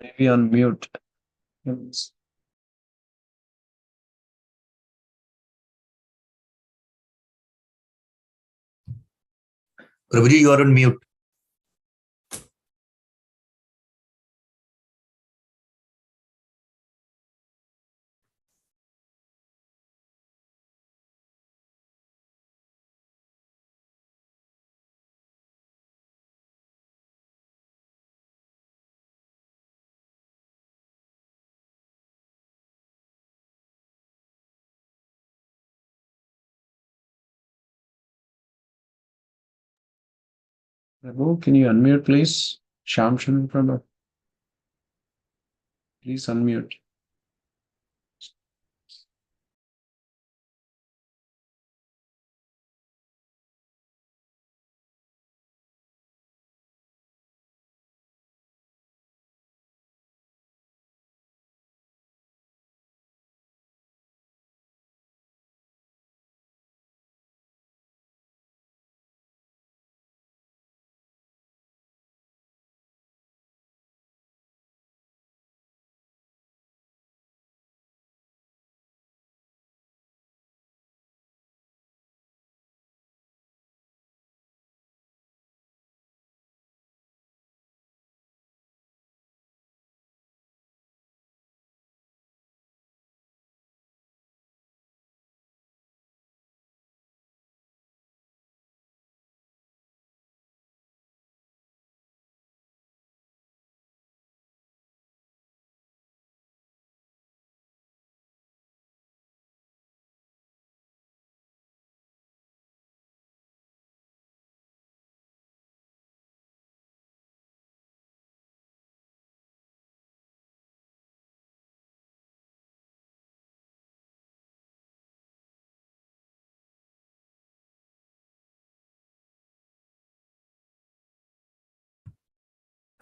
S1: Maybe on mute. Yes.
S4: Prabhuji, you are on mute.
S1: Prabhu, can you unmute, please? Shamshan Prabhu. Please unmute.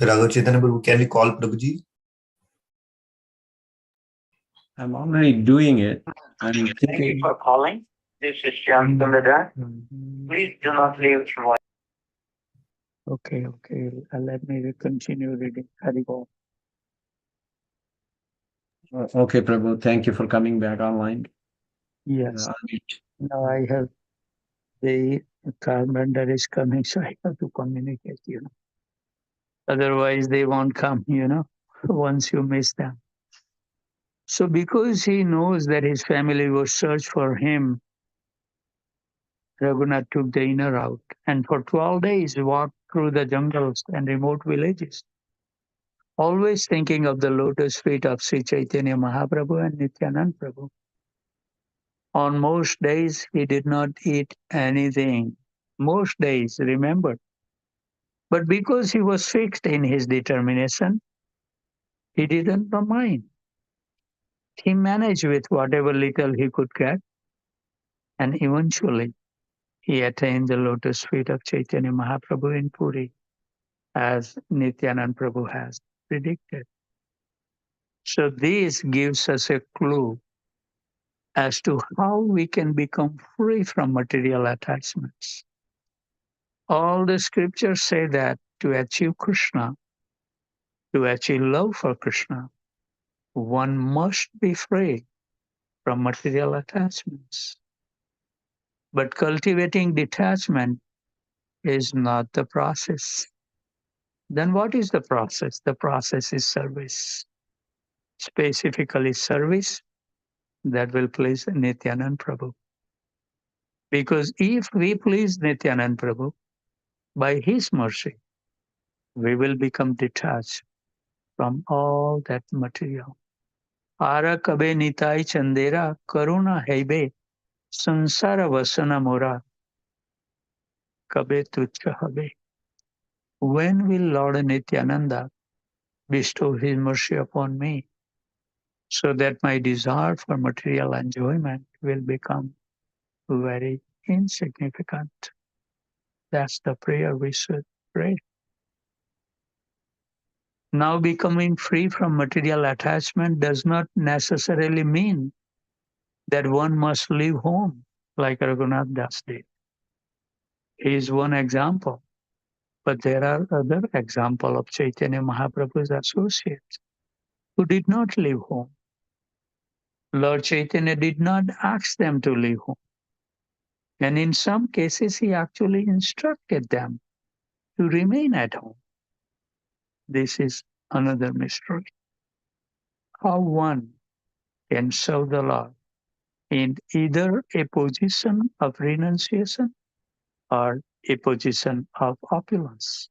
S4: Raghav Chaitanya Prabhu, can we call Prabhuji?
S1: I'm already doing it. I'm
S2: Thank you
S1: thinking.
S2: for calling. This is Shyam Sundar. Please do not leave voice. Okay. Let me continue reading. Haribol.
S1: Okay, Prabhu, thank you for coming back online.
S2: Yes.
S1: Unmute.
S2: Now I have the calendar is coming, so I have to communicate, Otherwise, they won't come, once you miss them. So, because he knows that his family will search for him, Raghunath took the inner route and for 12 days walked through the jungles and remote villages, always thinking of the lotus feet of Sri Chaitanya Mahaprabhu and Nityanand Prabhu. On most days, he did not eat anything. Most days, remember. But because he was fixed in his determination, he didn't mind. He managed with whatever little he could get, and eventually he attained the lotus feet of Chaitanya Mahaprabhu in Puri, as Nityanand Prabhu has predicted. So this gives us a clue as to how we can become free from material attachments. All the scriptures say that to achieve Krishna, to achieve love for Krishna, one must be free from material attachments. But cultivating detachment is not the process. Then what is the process? The process is service, specifically service that will please Nityanand Prabhu. Because if we please Nityanand Prabhu, by his mercy, we will become detached from all that material. Ara kabe nitai chandera karuna heibe sansara vasana mora kabe tuchha habe. When will Lord Nityananda bestow his mercy upon me so that my desire for material enjoyment will become very insignificant? That's the prayer we should pray. Now, becoming free from material attachment does not necessarily mean that one must leave home like Raghunath Das did. He is one example, but there are other examples of Chaitanya Mahaprabhu's associates who did not leave home. Lord Chaitanya did not ask them to leave home. And in some cases, he actually instructed them to remain at home. This is another mystery. How one can serve the Lord in either a position of renunciation or a position of opulence.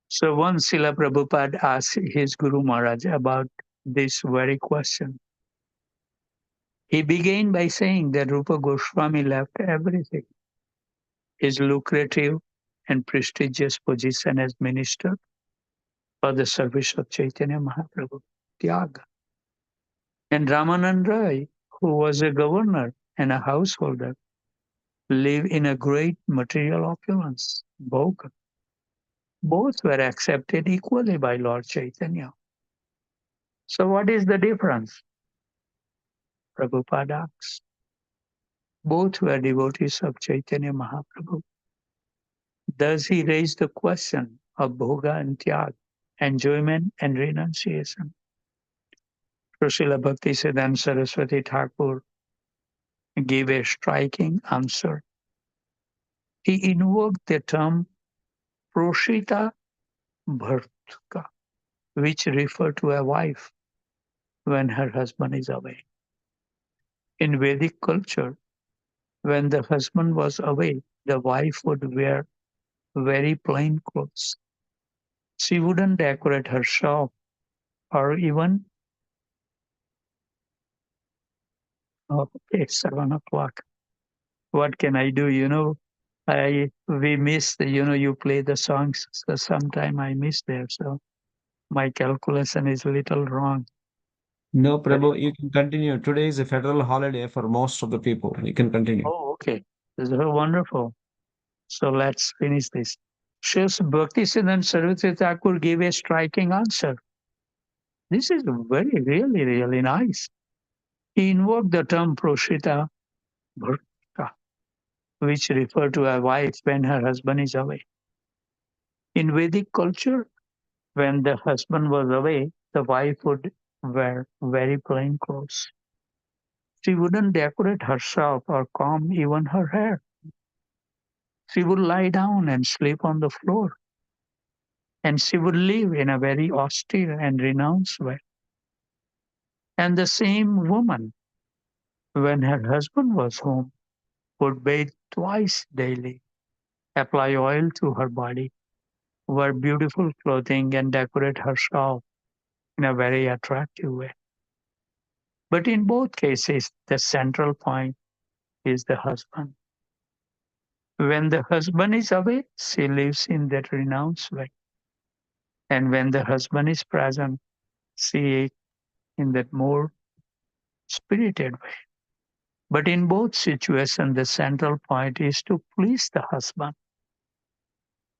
S2: So once Srila Prabhupada asked his Guru Maharaj about this very question. He began by saying that Rupa Goswami left everything, his lucrative and prestigious position as minister, for the service of Chaitanya Mahaprabhu, Tyaga. And Ramanand Rai, who was a governor and a householder, lived in a great material opulence, bhoga. Both were accepted equally by Lord Chaitanya. So what is the difference? Prabhupada asks. Both were devotees of Chaitanya Mahaprabhu. Thus he raised the question of bhoga and tyag, enjoyment and renunciation. Srila Bhaktisiddhanta Saraswati Thakur gave a striking answer. He invoked the term proshita bhartka, which referred to a wife when her husband is away. In Vedic culture, when the husband was away, the wife would wear very plain clothes. She wouldn't decorate her shop or even, oh, it's 7 o'clock. What can I do? We miss you play the songs, so sometime I miss there. So my calculation is a little wrong.
S1: No,
S2: But
S1: Prabhu, you can continue. Today is a federal holiday for most of the people. You can continue.
S2: oh, okay. This is wonderful. So let's finish this. Srila Bhaktisiddhanta Saraswati Thakur gave a striking answer. This is very, really, really nice. He invoked the term proshita bharta, which refer to a wife when her husband is away. In Vedic culture, when the husband was away, the wife would wear very plain clothes. She wouldn't decorate herself or comb even her hair. She would lie down and sleep on the floor. And she would live in a very austere and renounced way. And the same woman, when her husband was home, would bathe twice daily, apply oil to her body, wear beautiful clothing, and decorate herself in a very attractive way. But in both cases, the central point is the husband. When the husband is away, she lives in that renounced way. And when the husband is present, she in that more spirited way. But in both situations, the central point is to please the husband.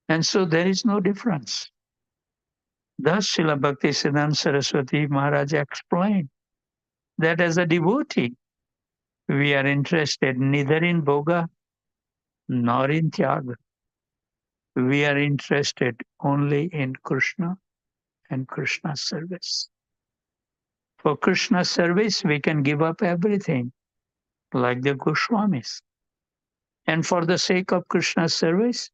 S2: And so there is no difference. Thus, Srila Bhaktisiddhanta Saraswati Maharaj explained that as a devotee, we are interested neither in bhoga nor in Tyaga. We are interested only in Krishna and Krishna's service. For Krishna's service, we can give up everything, like the Goswamis. And for the sake of Krishna's service,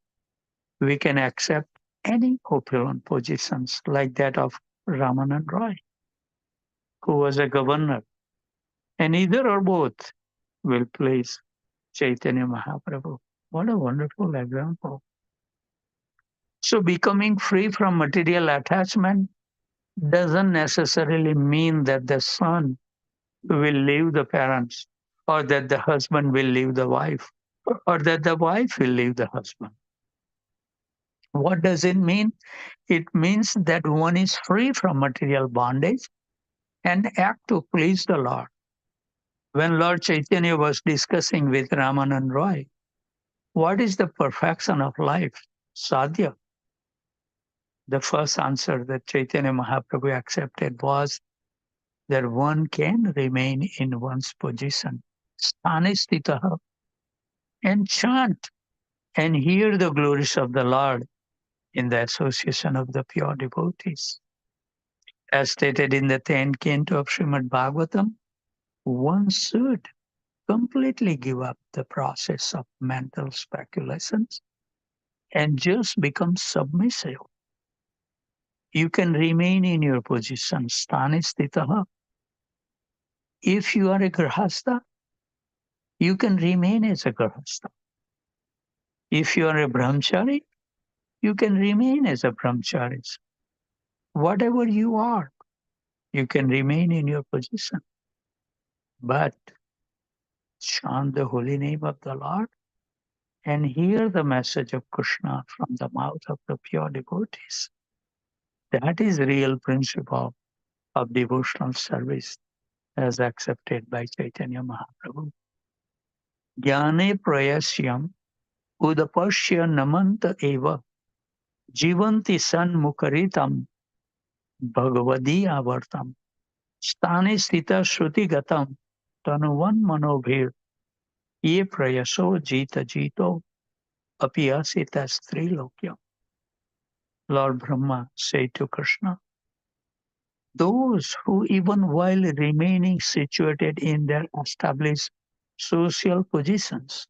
S2: we can accept any opulent positions, like that of Ramanand Roy, who was a governor. And either or both will please Chaitanya Mahaprabhu. What a wonderful example. So becoming free from material attachment doesn't necessarily mean that the son will leave the parents, or that the husband will leave the wife, or that the wife will leave the husband. What does it mean? It means that one is free from material bondage and act to please the Lord. When Lord Chaitanya was discussing with Ramanand Roy, what is the perfection of life? Sadhya. The first answer that Chaitanya Mahaprabhu accepted was that one can remain in one's position, sthanistitaha, and chant and hear the glories of the Lord in the association of the pure devotees. As stated in the 10th canto of Srimad Bhagavatam, one should completely give up the process of mental speculations and just become submissive. You can remain in your position, sthanistitaha. If you are a grahastha, you can remain as a grahastha. If you are a brahmachari, you can remain as a brahmachari. Whatever you are, you can remain in your position. But chant the holy name of the Lord and hear the message of Krishna from the mouth of the pure devotees. That is real principle of devotional service as accepted by Chaitanya Mahaprabhu. Jnane prayasyam udapashya namanta eva jivanti sanmukaritam bhagavadi avartam sthane sthita shruti-gatam tanuvan manobhir ye prayaso jita jito apiyasita strilokya. Lord Brahma said to Krishna, those who even while remaining situated in their established social positions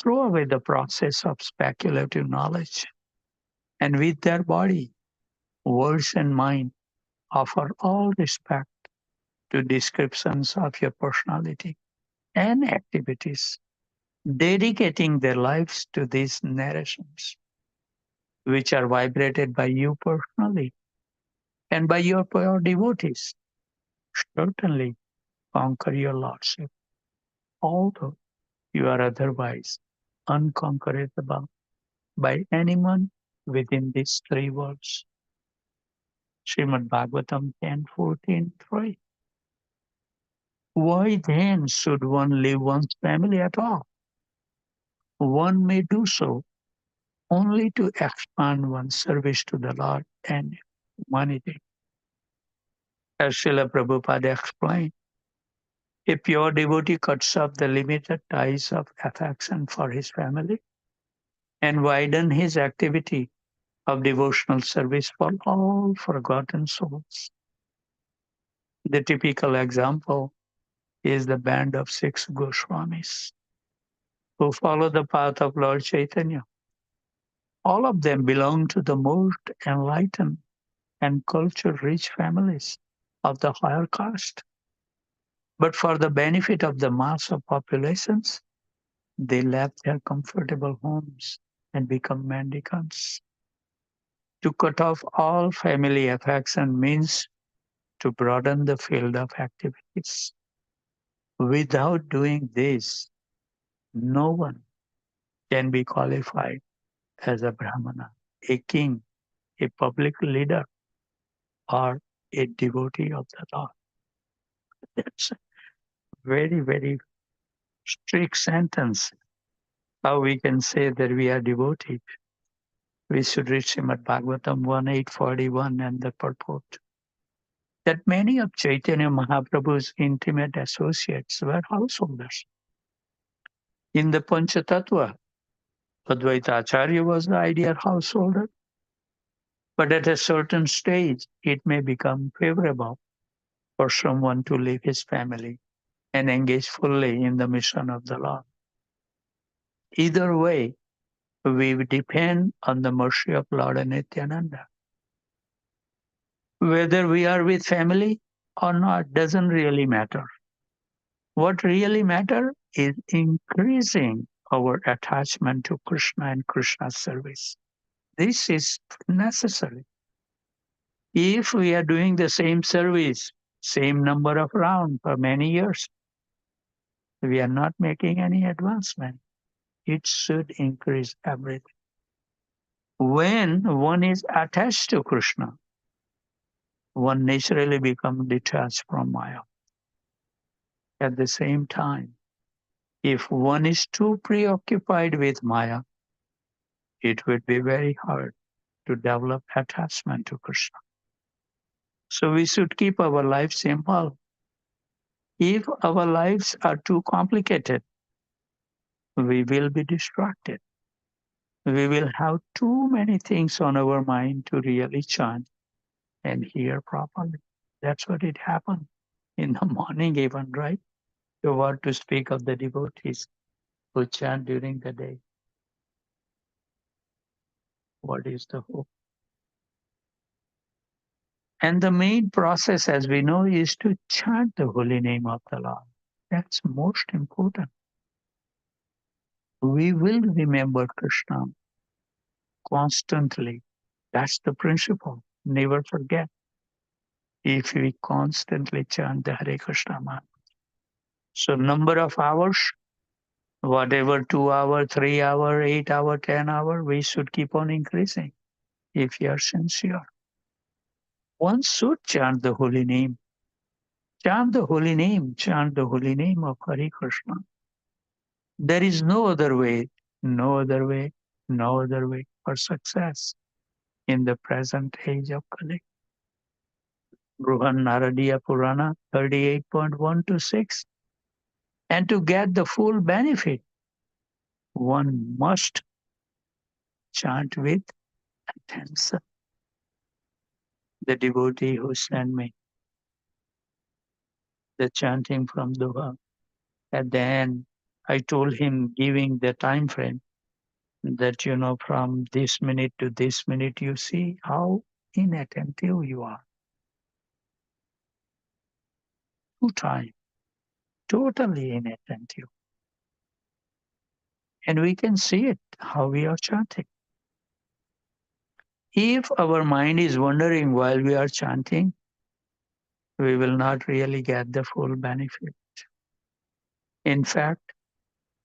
S2: throw away the process of speculative knowledge and with their body, words and mind offer all respect to descriptions of your personality and activities, dedicating their lives to these narrations, which are vibrated by you personally and by your pure devotees. Certainly conquer your lordship, although you are otherwise unconquerable by anyone within these three worlds. Srimad Bhagavatam 10:14-3. Why then should one leave one's family at all? One may do so only to expand one's service to the Lord and humanity. As Srila Prabhupada explained, a pure devotee cuts off the limited ties of affection for his family and widens his activity of devotional service for all forgotten souls. The typical example is the band of 6 Goswamis who follow the path of Lord Chaitanya. All of them belong to the most enlightened and culture-rich families of the higher caste. But for the benefit of the mass of populations, they left their comfortable homes and become mendicants. To cut off all family affection means to broaden the field of activities. Without doing this, no one can be qualified as a Brahmana, a king, a public leader, or a devotee of the Lord. That's a very, very strict sentence. How we can say that we are devoted? We should read Srimad Bhagavatam 1.841 and the purport. That many of Chaitanya Mahaprabhu's intimate associates were householders. In the Panchatattva, Advaita Acharya was the ideal householder, but at a certain stage, it may become favorable for someone to leave his family and engage fully in the mission of the Lord. Either way, we depend on the mercy of Lord Nityananda. Whether we are with family or not doesn't really matter. What really matters is increasing our attachment to Krishna and Krishna's service. This is necessary. If we are doing the same service, same number of rounds for many years, we are not making any advancement. It should increase everything. When one is attached to Krishna, one naturally becomes detached from Maya. At the same time, if one is too preoccupied with Maya, it would be very hard to develop attachment to Krishna. So we should keep our life simple. If our lives are too complicated, we will be distracted. We will have too many things on our mind to really chant and hear properly. That's what it happened in the morning even, right? You want to speak of the devotees who chant during the day. What is the hope? And the main process, as we know, is to chant the holy name of the Lord. That's most important. We will remember Krishna constantly. That's the principle. Never forget. If we constantly chant the Hare Krishna mantra. So number of hours, whatever 2 hour, 3 hour, 8 hour, 10 hour, we should keep on increasing if you are sincere. One should chant the holy name. Chant the holy name. Chant the holy name of Hare Krishna. There is no other way, no other way, no other way for success in the present age of Kali. Bruhan Naradiya Purana 38.1 to 6. And to get the full benefit, one must chant with attention. The devotee who sent me the chanting from Doha, at the end, I told him, giving the time frame, that from this minute to this minute, you see how inattentive you are. Two times, totally inattentive. And we can see it, how we are chanting. If our mind is wandering while we are chanting, we will not really get the full benefit. In fact,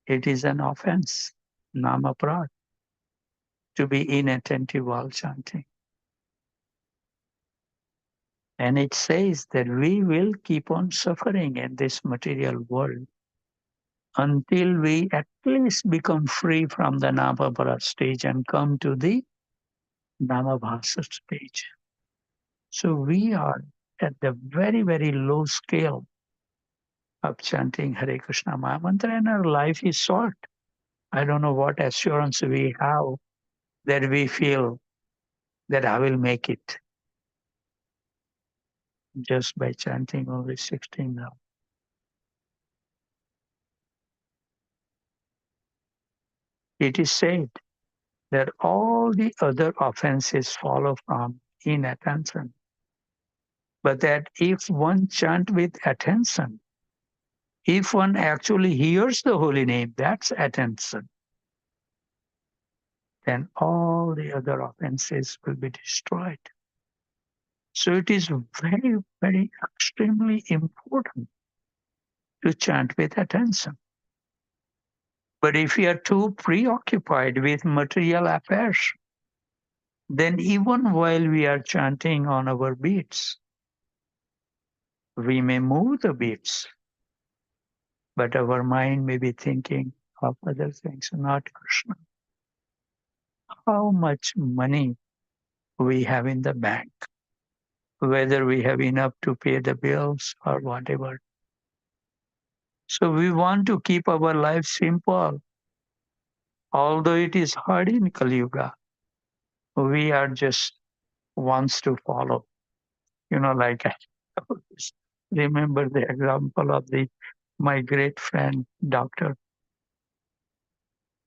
S2: it is an offense, namaprad, to be inattentive while chanting. And it says that we will keep on suffering in this material world until we at least become free from the Namapara stage and come to the Namabhasa stage. So we are at the very, very low scale of chanting Hare Krishna Mahamantra, and our life is short. I don't know what assurance we have that we feel that I will make it just by chanting only 16 now. It is said that all the other offenses follow from inattention. But that if one chant with attention, if one actually hears the holy name, that's attention, then all the other offenses will be destroyed. So it is very, very extremely important to chant with attention. But if we are too preoccupied with material affairs, then even while we are chanting on our beats, we may move the beats, but our mind may be thinking of other things, not Krishna. How much money we have in the bank, whether we have enough to pay the bills or whatever. So we want to keep our life simple. Although it is hard in Kali Yuga, we are just wants to follow. Like I always remember the example of my great friend, Dr.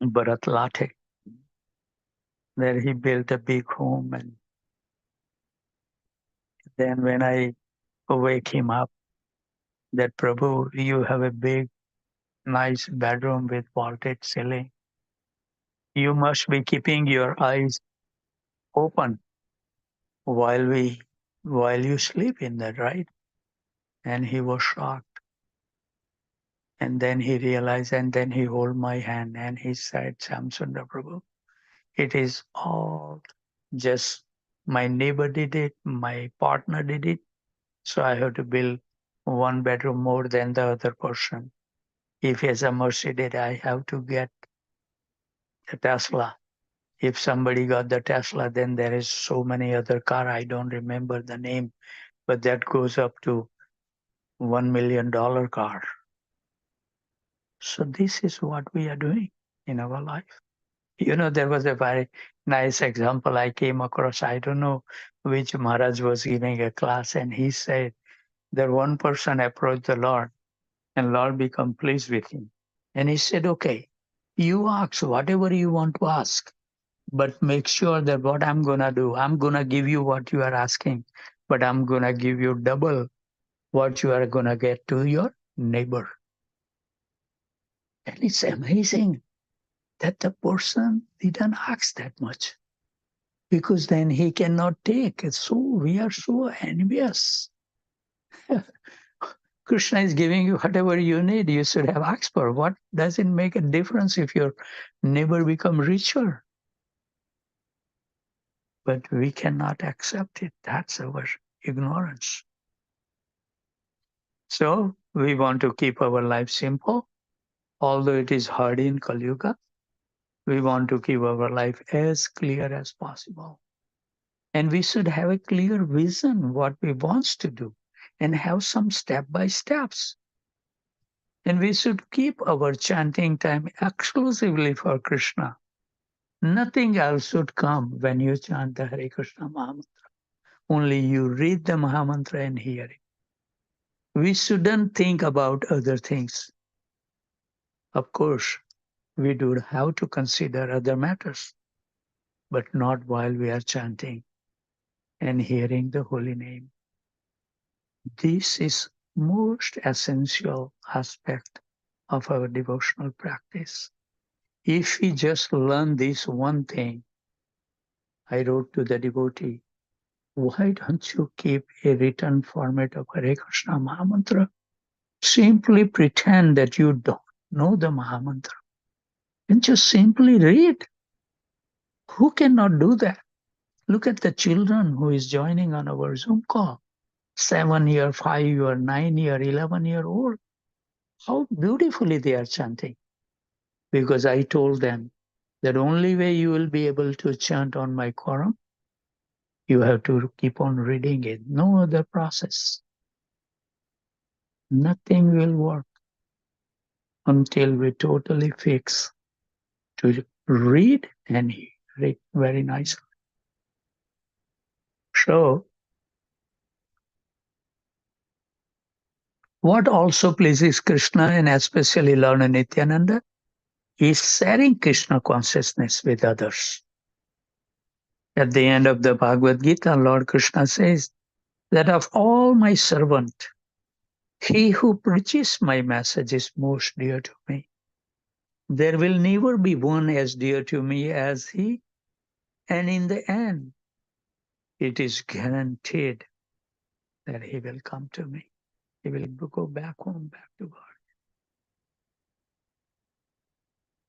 S2: Bharat Late, where he built a big home. And then when I wake him up, that Prabhu, you have a big, nice bedroom with vaulted ceiling. You must be keeping your eyes open while you sleep in that, right? And he was shocked. And then he realized, and then he held my hand and he said, Samsundar Prabhu, it is all just my neighbor did it, my partner did it. So I have to build one bedroom more than the other person. If he has a Mercedes, I have to get the Tesla. If somebody got the Tesla, then there is so many other car. I don't remember the name, but that goes up to $1 million car. So this is what we are doing in our life. There was a very nice example I came across. I don't know which Maharaj was giving a class, and he said that one person approached the Lord, and Lord became pleased with him. And he said, okay, you ask whatever you want to ask, but make sure that what I'm going to do, I'm going to give you what you are asking, but I'm going to give you double what you are going to get to your neighbor. And it's amazing that the person didn't ask that much, because then he cannot take. So we are so envious. Krishna is giving you whatever you need. You should have asked for. What does it make a difference if your neighbor become richer? But we cannot accept it. That's our ignorance. So we want to keep our life simple. Although it is hard in Kali Yuga, we want to keep our life as clear as possible. And we should have a clear vision what we want to do and have some step-by-steps. And we should keep our chanting time exclusively for Krishna. Nothing else should come when you chant the Hare Krishna Mahamantra. Only you read the Mahamantra and hear it. We shouldn't think about other things. Of course, we do have to consider other matters, but not while we are chanting and hearing the holy name. This is most essential aspect of our devotional practice. If we just learn this one thing, I wrote to the devotee, why don't you keep a written format of Hare Krishna Mahamantra? Simply pretend that you don't know the Mahamantra and just simply read. Who cannot do that? Look at the children who is joining on our Zoom call. 7-year, 5-year, 9-year, 11-year-old. How beautifully they are chanting. Because I told them that only way you will be able to chant on my Quran, you have to keep on reading it. No other process. Nothing will work until we totally fix to read and read very nicely. So, what also pleases Krishna and especially Lord Nityananda is sharing Krishna consciousness with others. At the end of the Bhagavad Gita, Lord Krishna says that of all my servants, he who preaches my message is most dear to me. There will never be one as dear to me as he, and in the end, it is guaranteed that he will come to me. He will go back home, back to God.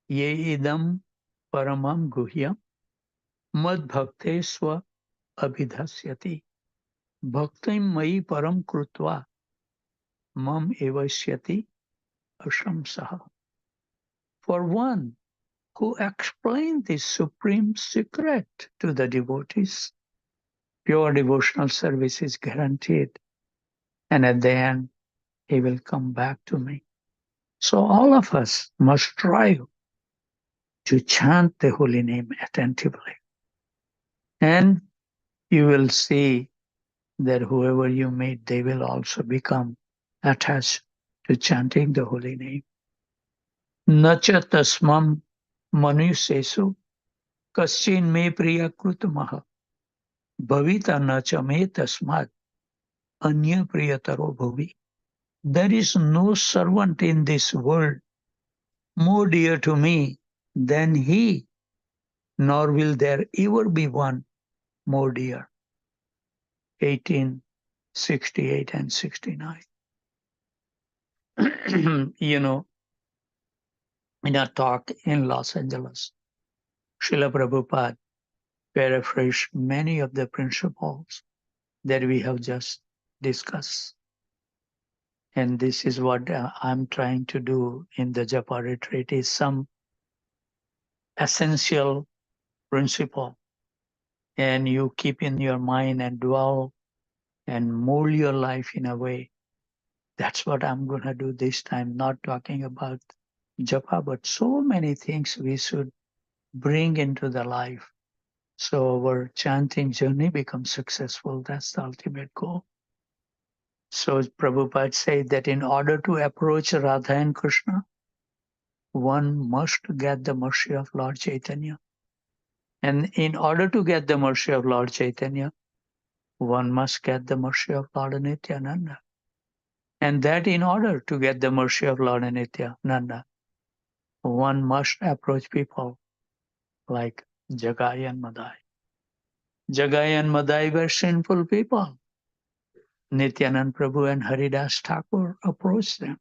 S2: Ye idam paramam guhyam mad bhakte swa abhidhasyati bhaktim mai param krutva mam evasyati ashamsaha. For one who explained this supreme secret to the devotees, pure devotional service is guaranteed. And at the end, he will come back to me. So all of us must strive to chant the holy name attentively. And you will see that whoever you meet, they will also become attached to chanting the holy name. Nacha tasmam manusesu kaschin me priya krutamaha bhavita nacha me tasmat anya priyataro bhavi. There is no servant in this world more dear to me than he, nor will there ever be one more dear. 1868 and 69. You know, in a talk in Los Angeles, Srila Prabhupada paraphrased many of the principles that we have just discussed. And this is what I'm trying to do in the Japa retreat, is some essential principle. And you keep in your mind and dwell and mold your life in a way. That's what I'm going to do this time, not talking about Japa, but so many things we should bring into the life. So our chanting journey becomes successful. That's the ultimate goal. So Prabhupada said that in order to approach Radha and Krishna, one must get the mercy of Lord Chaitanya. And in order to get the mercy of Lord Chaitanya, one must get the mercy of Lord Nityananda. And that in order to get the mercy of Lord Nityananda, one must approach people like Jagai and Madai. Jagai and Madai were sinful people. Nityanand Prabhu and Haridas Thakur approached them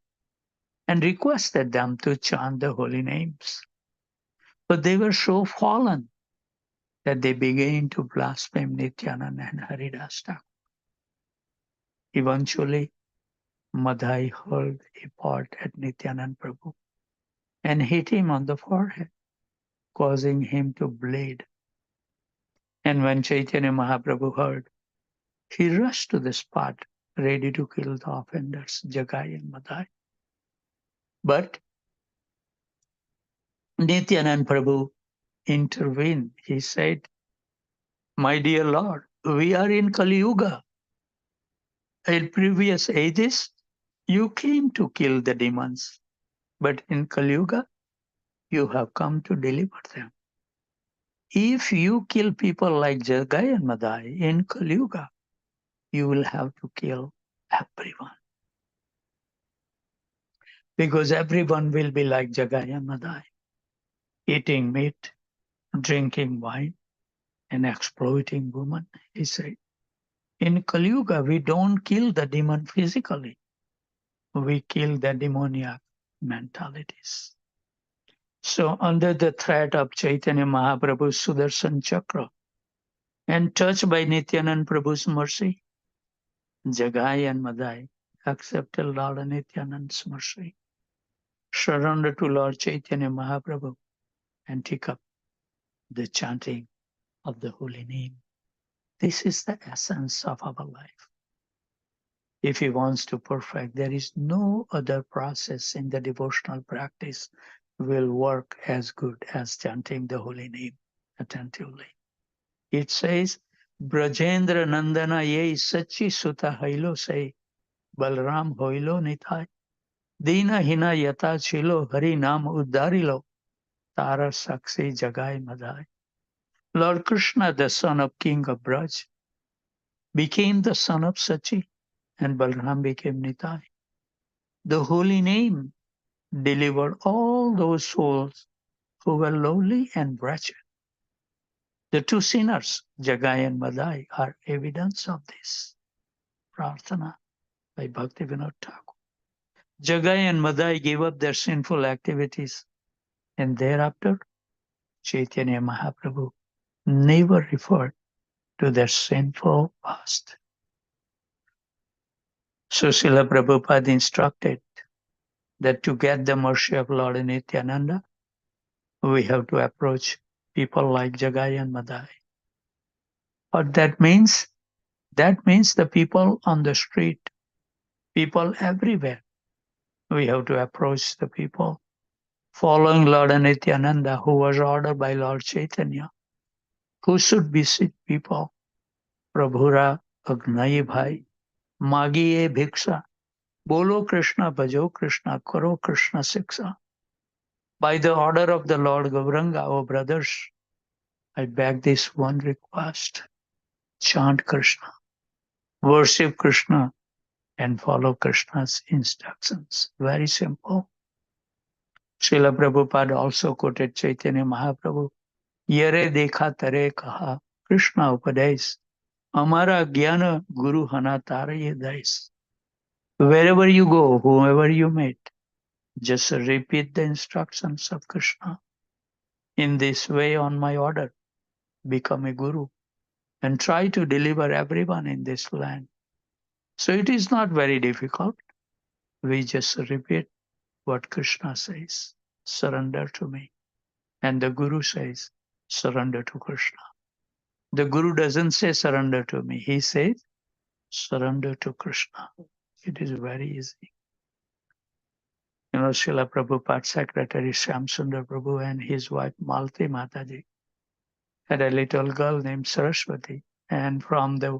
S2: and requested them to chant the holy names. But they were so fallen that they began to blaspheme Nityanand and Haridas Thakur. Eventually, Madai hurled a pot at Nityanand Prabhu and hit him on the forehead, causing him to bleed. And when Chaitanya Mahaprabhu heard, he rushed to the spot, ready to kill the offenders, Jagai and Madai. But Nityanand Prabhu intervened. He said, "My dear Lord, we are in Kali Yuga. In previous ages, you came to kill the demons, but in Kali Yuga, you have come to deliver them. If you kill people like Jagai and Madai in Kali Yuga, you will have to kill everyone. Because everyone will be like Jagai and Madai, eating meat, drinking wine, and exploiting women," he said. In Kali Yuga, we don't kill the demon physically. We kill the demoniac mentalities. So under the threat of Chaitanya Mahaprabhu's Sudarshan Chakra and touched by Nityanand Prabhu's mercy, Jagai and Madai accepted Lord Nityanand's mercy, surrendered to Lord Chaitanya Mahaprabhu, and took up the chanting of the holy name. This is the essence of our life. If he wants to perfect, there is no other process in the devotional practice will work as good as chanting the holy name attentively. It says, Brajendra Nandana ye sachi suta hailo say, Balram hoilo nitai, Dina hina yata chilo hari nam uddarilo, Tara saksi jagai madai. Lord Krishna, the son of King of Braj, became the son of Sachi, and Balram became Nitai. The holy name delivered all those souls who were lowly and wretched. The two sinners, Jagai and Madai, are evidence of this. Prarthana by Bhaktivinoda Thakur. Jagai and Madai gave up their sinful activities, and thereafter, Chaitanya Mahaprabhu never referred to their sinful past. So Srila Prabhupada instructed that to get the mercy of Lord Nityananda, we have to approach people like Jagai and Madai. What that means? That means the people on the street, people everywhere. We have to approach the people. Following Lord Nityananda, who was ordered by Lord Chaitanya, who should visit people. Prabhura Agnayi Bhai, Magiye Bhiksha, Bolo Krishna, Bhajo Krishna, Karo Krishna Siksa. By the order of the Lord Gauranga, O brothers, I beg this one request. Chant Krishna, worship Krishna, and follow Krishna's instructions. Very simple. Srila Prabhupada also quoted Chaitanya Mahaprabhu, Yere dekha tare kaha, Krishna upadesh, Amara jnana guru hana taraye dais. Wherever you go, whoever you meet, just repeat the instructions of Krishna. In this way, on my order, become a guru and try to deliver everyone in this land. So it is not very difficult. We just repeat what Krishna says, surrender to me. And the Guru says, surrender to Krishna. The Guru doesn't say surrender to me. He says, surrender to Krishna. It is very easy. You know, Srila Prabhupada's secretary Shyamsundar Prabhu and his wife Malti Mataji had a little girl named Saraswati. And from the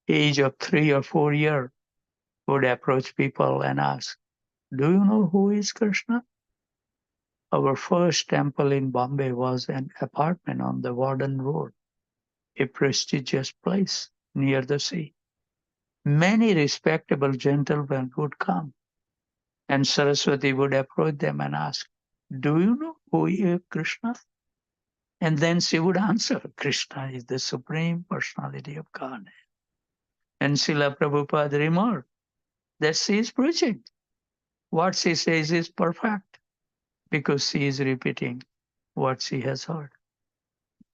S2: age of 3 or 4 years, would approach people and ask, do you know who is Krishna? Our first temple in Bombay was an apartment on the Warden Road, a prestigious place near the sea. Many respectable gentlemen would come, and Saraswati would approach them and ask, do you know who is Krishna? And then she would answer, Krishna is the Supreme Personality of Godhead. And Srila Prabhupada remarked that she is preaching. What she says is perfect, because she is repeating what she has heard.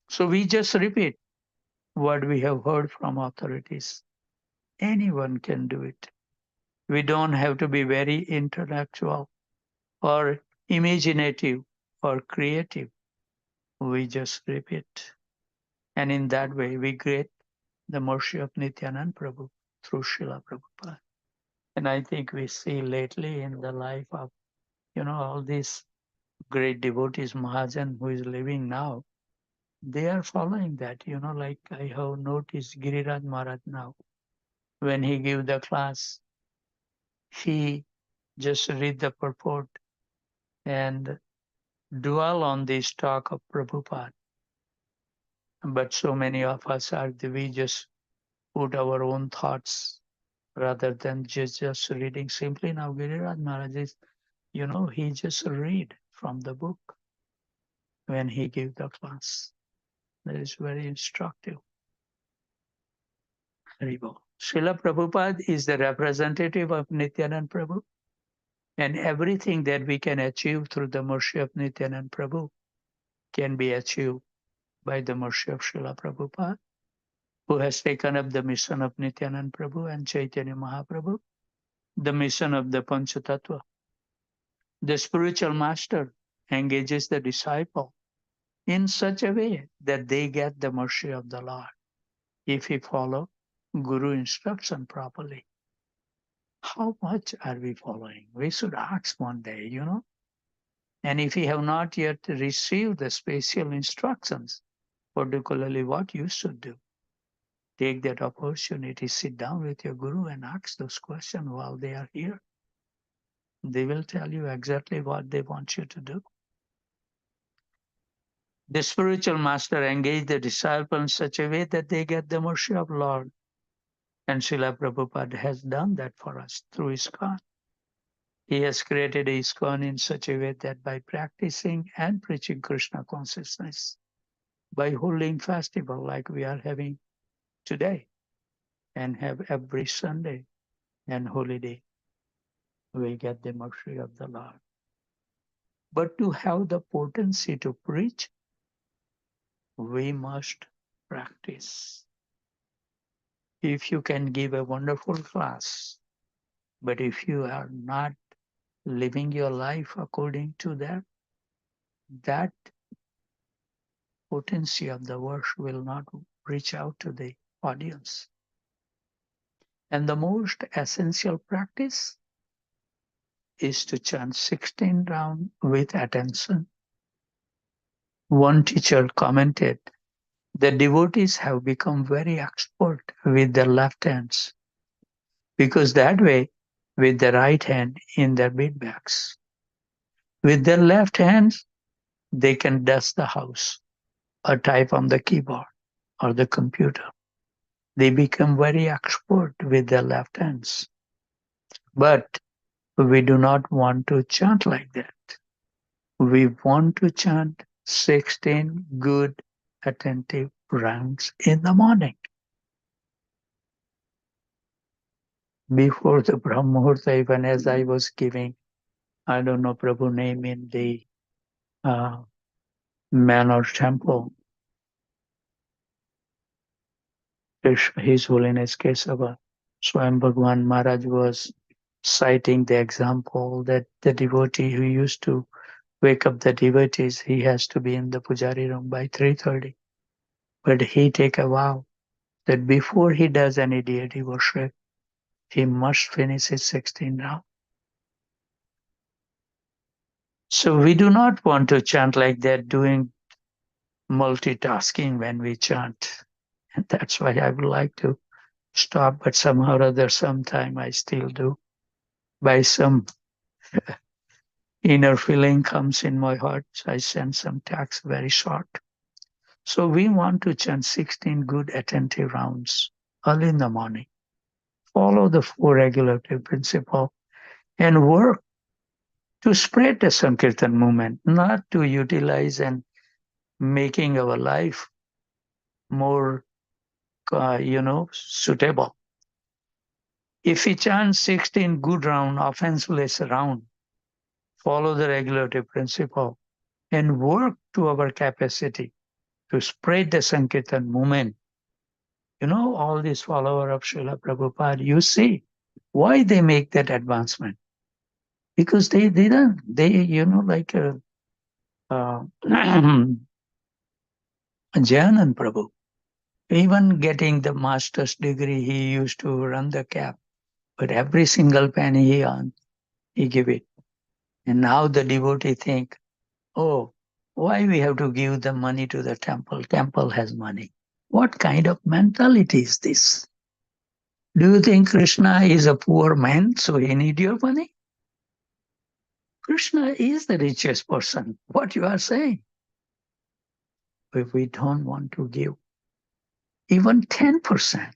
S2: So we just repeat what we have heard from authorities. Anyone can do it. We don't have to be very intellectual or imaginative or creative. We just repeat. And in that way, we get the mercy of Nityananda Prabhu through Srila Prabhupada. And I think we see lately in the life of, all these great devotees, Mahajan, who is living now, they are following that, like I have noticed Giriraj Maharaj now. When he give the class, he just read the purport and dwell on this talk of Prabhupada. But so many of us we just put our own thoughts rather than just reading simply. Now Giriraj Maharaj is, he just read from the book when he gave the class. That is very instructive. Haribol. Srila Prabhupada is the representative of Nityananda Prabhu, and everything that we can achieve through the mercy of Nityananda Prabhu can be achieved by the mercy of Srila Prabhupada, who has taken up the mission of Nityananda Prabhu and Chaitanya Mahaprabhu, the mission of the Panchatattva. The spiritual master engages the disciple in such a way that they get the mercy of the Lord if he follow Guru instruction properly. How much are we following? We should ask one day, And if you have not yet received the special instructions, particularly what you should do, take that opportunity, sit down with your Guru and ask those questions while they are here. They will tell you exactly what they want you to do. The spiritual master engaged the disciple in such a way that they get the mercy of Lord. And Srila Prabhupada has done that for us through ISKCON. He has created ISKCON in such a way that by practicing and preaching Krishna consciousness, by holding festival like we are having today and have every Sunday and holiday, we get the mercy of the Lord. But to have the potency to preach, we must practice. If you can give a wonderful class, but if you are not living your life according to that, that potency of the verse will not reach out to the audience. And the most essential practice is to chant 16 rounds with attention. One teacher commented, the devotees have become very expert with their left hands, because that way, with the right hand in their bead bags. With their left hands, they can dust the house or type on the keyboard or the computer. They become very expert with their left hands. But we do not want to chant like that. We want to chant 16 good, attentive rounds in the morning. Before the Brahmurta, even as I was giving, I don't know, Prabhu name in the manor temple, His Holiness Kesava, Swam Bhagwan Maharaj was citing the example that the devotee who used to wake up the devotees, he has to be in the pujari room by 3:30. But he take a vow that before he does any deity worship, he must finish his 16 rounds. So we do not want to chant like that, doing multitasking when we chant. And that's why I would like to stop, but somehow or other, sometime I still do. By some inner feeling comes in my heart, I send some text very short. So we want to chant 16 good attentive rounds early in the morning. Follow the 4 regulative principle and work to spread the Sankirtan movement, not to utilize and making our life more, suitable. If we chant 16 good round, offenseless round, follow the regulative principle and work to our capacity to spread the Sankirtan movement. All these followers of Srila Prabhupada, you see why they make that advancement. Because they didn't, like Jayanand Prabhu, even getting the master's degree, he used to run the cap, but every single penny he earned, he gave it. And now the devotee think, oh, why we have to give the money to the temple? Temple has money. What kind of mentality is this? Do you think Krishna is a poor man, so he need your money? Krishna is the richest person. What you are saying? If we don't want to give even 10%,